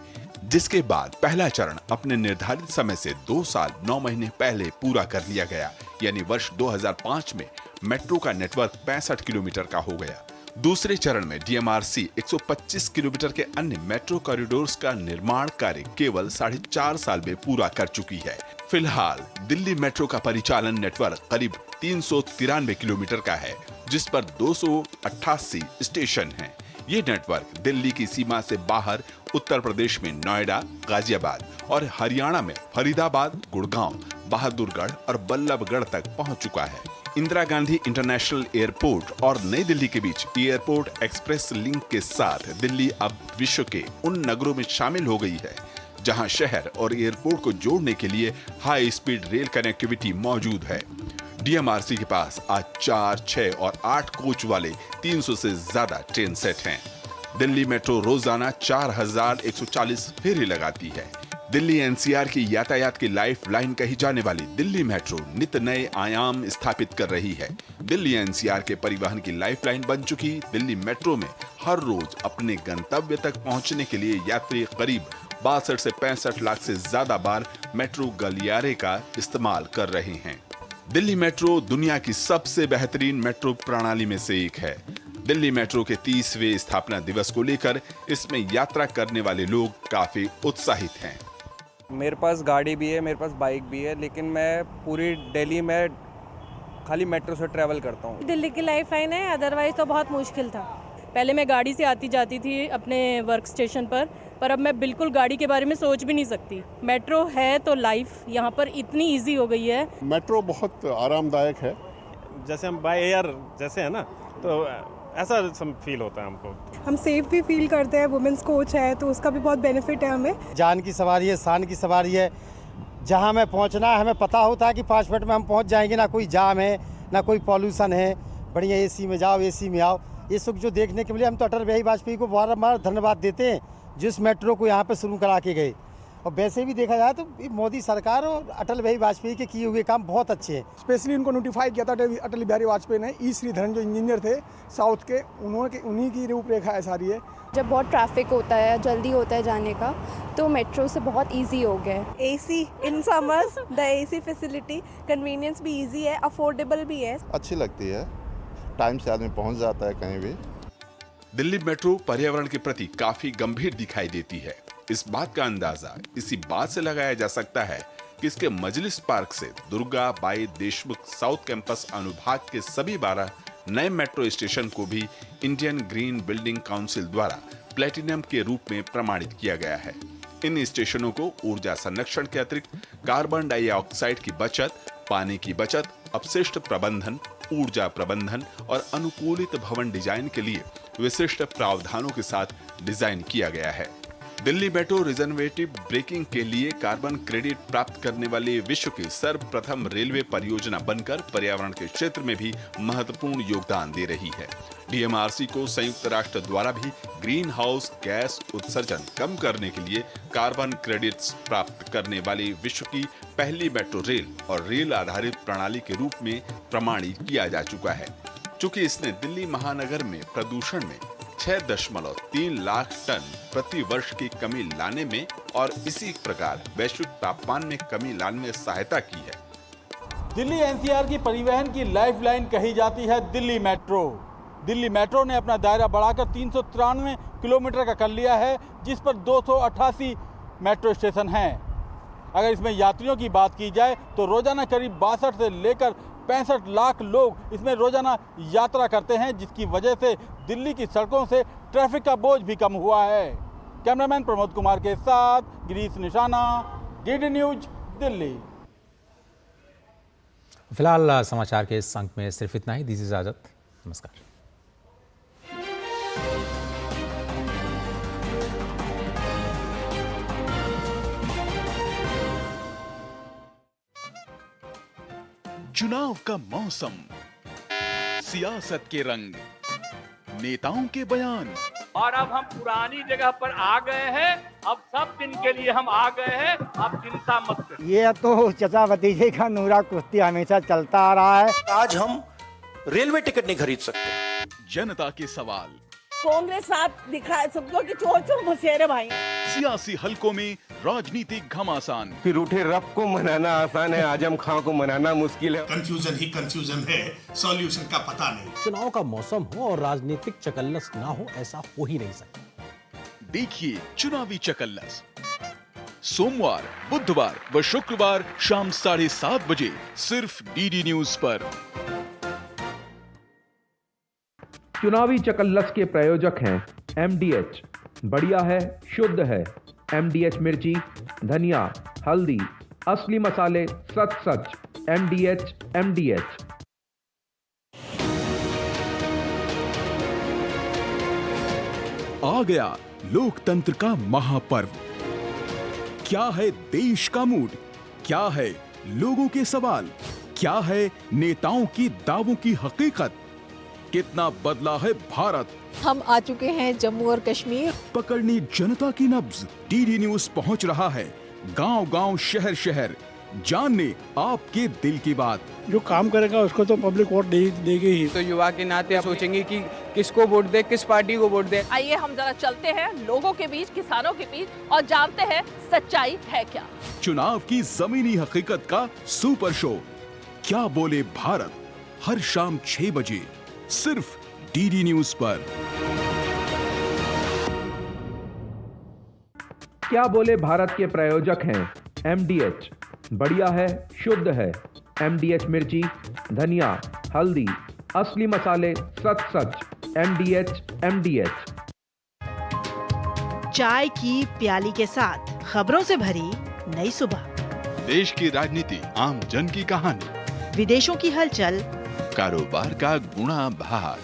जिसके बाद पहला चरण अपने निर्धारित समय से 2 साल 9 महीने पहले पूरा कर लिया गया, यानी वर्ष 2005 में मेट्रो का नेटवर्क 65 किलोमीटर का हो गया। दूसरे चरण में DMRC 125 किलोमीटर के अन्य मेट्रो कॉरिडोर्स का निर्माण कार्य केवल 4.5 साल में पूरा कर चुकी है। फिलहाल दिल्ली मेट्रो का परिचालन नेटवर्क करीब 393 किलोमीटर का है, जिस पर 288 स्टेशन हैं। ये नेटवर्क दिल्ली की सीमा से बाहर उत्तर प्रदेश में नोएडा, गाजियाबाद और हरियाणा में फरीदाबाद, गुड़गांव, बहादुरगढ़ और बल्लभगढ़ तक पहुंच चुका है। इंदिरा गांधी इंटरनेशनल एयरपोर्ट और नई दिल्ली के बीच एयरपोर्ट एक्सप्रेस लिंक के साथ दिल्ली अब विश्व के उन नगरों में शामिल हो गई है जहां शहर और एयरपोर्ट को जोड़ने के लिए हाई स्पीड रेल कनेक्टिविटी मौजूद है। DMRC के पास आज 4, 6 और 8 कोच वाले 300 से ज्यादा ट्रेन सेट हैं। दिल्ली मेट्रो रोजाना 4140 फेरे लगाती है। दिल्ली NCR की यातायात की लाइफ लाइन कही जाने वाली दिल्ली मेट्रो नित नए आयाम स्थापित कर रही है। दिल्ली NCR के परिवहन की लाइफ लाइन बन चुकी दिल्ली मेट्रो में हर रोज अपने गंतव्य तक पहुंचने के लिए यात्री करीब 62 से 65 लाख से ज्यादा बार मेट्रो गलियारे का इस्तेमाल कर रहे हैं। दिल्ली मेट्रो दुनिया की सबसे बेहतरीन मेट्रो प्रणाली में से एक है। दिल्ली मेट्रो के 30वें स्थापना दिवस को लेकर इसमें यात्रा करने वाले लोग काफी उत्साहित हैं। मेरे पास गाड़ी भी है, मेरे पास बाइक भी है, लेकिन मैं पूरी दिल्ली में खाली मेट्रो से ट्रैवल करता हूँ। दिल्ली की लाइफ लाइन है, अदरवाइज तो बहुत मुश्किल था। पहले मैं गाड़ी से आती जाती थी अपने वर्क स्टेशन पर अब मैं बिल्कुल गाड़ी के बारे में सोच भी नहीं सकती। मेट्रो है तो लाइफ यहाँ पर इतनी इजी हो गई है। मेट्रो बहुत आरामदायक है। जैसे हम बाय एयर जैसे है ना, तो ऐसा फील होता है हमको। हम सेफ भी फील करते हैं। वुमेन्स कोच है तो उसका भी बहुत बेनिफिट है हमें। जान की सवारी है, शान की सवारी है। जहाँ हमें पहुँचना है हमें पता होता है कि 5 मिनट में हम पहुँच जाएंगे। ना कोई जाम है, ना कोई पॉल्यूशन है, बढ़िया एसी में जाओ, एसी में आओ, ये सुख जो देखने के लिए हम तो अटल बिहारी वाजपेयी को बार धन्यवाद देते हैं जिस मेट्रो को यहाँ पे शुरू करा के गए। और वैसे भी देखा जाए तो मोदी सरकार और अटल बिहारी वाजपेयी के किए हुए काम बहुत अच्छे हैं। स्पेशली उनको नोटिफाई किया था अटल बिहारी वाजपेयी ने। ई श्रीधरन जो इंजीनियर थे साउथ के, उन्हीं की रूपरेखा है सारी है। जब बहुत ट्रैफिक होता है, जल्दी होता है जाने का, तो मेट्रो से बहुत इजी हो गया है। AC in summers, the AC facility, convenience भी इजी है, अफोर्डेबल भी है। अच्छी लगती है, टाइम से आदमी पहुंच जाता है कहीं भी। दिल्ली मेट्रो पर्यावरण के प्रति काफी गंभीर दिखाई देती है। इस बात का अंदाजा इसी बात से लगाया जा सकता है कि इसके मजलिस पार्क से Durga by Deshmukh south campus अनुभाग के सभी 12 नए मेट्रो स्टेशन को भी इंडियन ग्रीन बिल्डिंग काउंसिल द्वारा प्लेटिनम के रूप में प्रमाणित किया गया है। इन स्टेशनों को ऊर्जा संरक्षण के अतिरिक्त कार्बन डाइऑक्साइड की बचत, पानी की बचत, अपशिष्ट प्रबंधन, ऊर्जा प्रबंधन और अनुकूलित भवन डिजाइन के लिए विशिष्ट प्रावधानों के साथ डिजाइन किया गया है। दिल्ली मेट्रो रिजनरेटिव ब्रेकिंग के लिए कार्बन क्रेडिट प्राप्त करने वाले विश्व की सर्वप्रथम रेलवे परियोजना बनकर पर्यावरण के क्षेत्र में भी महत्वपूर्ण योगदान दे रही है। डीएमआरसी को संयुक्त राष्ट्र द्वारा भी ग्रीन हाउस गैस उत्सर्जन कम करने के लिए कार्बन क्रेडिट्स प्राप्त करने वाली विश्व की पहली मेट्रो रेल और रेल आधारित प्रणाली के रूप में प्रमाणित किया जा चुका है। चूंकि इसने दिल्ली महानगर में प्रदूषण में 6.3 लाख टन प्रति वर्ष की कमी लाने में और इसी प्रकार वैश्विक तापमान में कमी लाने में सहायता की है। दिल्ली एनसीआर की परिवहन की लाइफलाइन कही जाती है दिल्ली मेट्रो। दिल्ली मेट्रो ने अपना दायरा बढ़ाकर 393 किलोमीटर का कर लिया है, जिस पर 288 मेट्रो स्टेशन हैं। अगर इसमें यात्रियों की बात की जाए तो रोजाना करीब 62 से लेकर 65 लाख लोग इसमें रोजाना यात्रा करते हैं, जिसकी वजह से दिल्ली की सड़कों से ट्रैफिक का बोझ भी कम हुआ है। कैमरामैन प्रमोद कुमार के साथ गिरीश निशाना, डीडी न्यूज, दिल्ली। फिलहाल समाचार के इस अंक में सिर्फ इतना ही। दीजिए इजाजत, नमस्कार। चुनाव का मौसम, सियासत के रंग, नेताओं के बयान, और अब हम पुरानी जगह पर आ गए हैं। अब सब दिन के लिए हम आ गए हैं, अब चिंता मत करिए। ये तो चचा भतीजे का नूरा कुश्ती हमेशा चलता आ रहा है। आज हम रेलवे टिकट नहीं खरीद सकते। जनता के सवाल, कांग्रेस साथ दिखाए सबको कि चोर चोर मुसेरे भाई। सियासी हलकों में राजनीतिक घमासान, फिर उठे रब को मनाना आसान है, आजम खां को मनाना मुश्किल है। कंफ्यूजन ही कंफ्यूजन है, सॉल्यूशन का पता नहीं। चुनाव का मौसम हो और राजनीतिक चकल्लस ना हो, ऐसा हो ही नहीं सकता। देखिए चुनावी चकल्लस सोमवार, बुधवार व शुक्रवार शाम 7:30 बजे सिर्फ डीडी न्यूज पर। चुनावी चकल्लस के प्रायोजक हैं MDH, बढ़िया है, शुद्ध है। MDH मिर्ची, धनिया, हल्दी, असली मसाले, सच सच। MDH। आ गया लोकतंत्र का महापर्व। क्या है देश का मूड, क्या है लोगों के सवाल, क्या है नेताओं की दावों की हकीकत, कितना बदला है भारत। हम आ चुके हैं जम्मू और कश्मीर। पकड़नी जनता की नब्ज। डीडी न्यूज पहुंच रहा है गांव-गांव, शहर-शहर, जानने आपके दिल की बात। जो काम करेगा उसको तो पब्लिक वोट देगी ही। तो युवा के नाते सोचेंगे कि किसको वोट दे, किस पार्टी को वोट दे। आइए हम जरा चलते हैं लोगों के बीच, किसानों के बीच, और जानते हैं सच्चाई है क्या। चुनाव की जमीनी हकीकत का सुपर शो क्या बोले भारत, हर शाम 6 बजे सिर्फ डीडी न्यूज पर। क्या बोले भारत के प्रायोजक हैं MDH, बढ़िया है, शुद्ध है। MDH मिर्ची, धनिया, हल्दी, असली मसाले, सच सच। MDH। चाय की प्याली के साथ खबरों से भरी नई सुबह। देश की राजनीति, आम जन की कहानी, विदेशों की हलचल, कारोबार का गुणा भाग,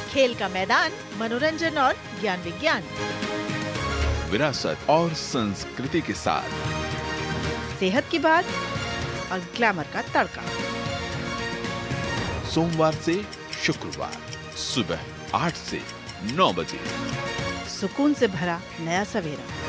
खेल का मैदान, मनोरंजन और ज्ञान विज्ञान, विरासत और संस्कृति के साथ सेहत की बात और ग्लैमर का तड़का। सोमवार से शुक्रवार सुबह 8 से 9 बजे। सुकून से भरा नया सवेरा।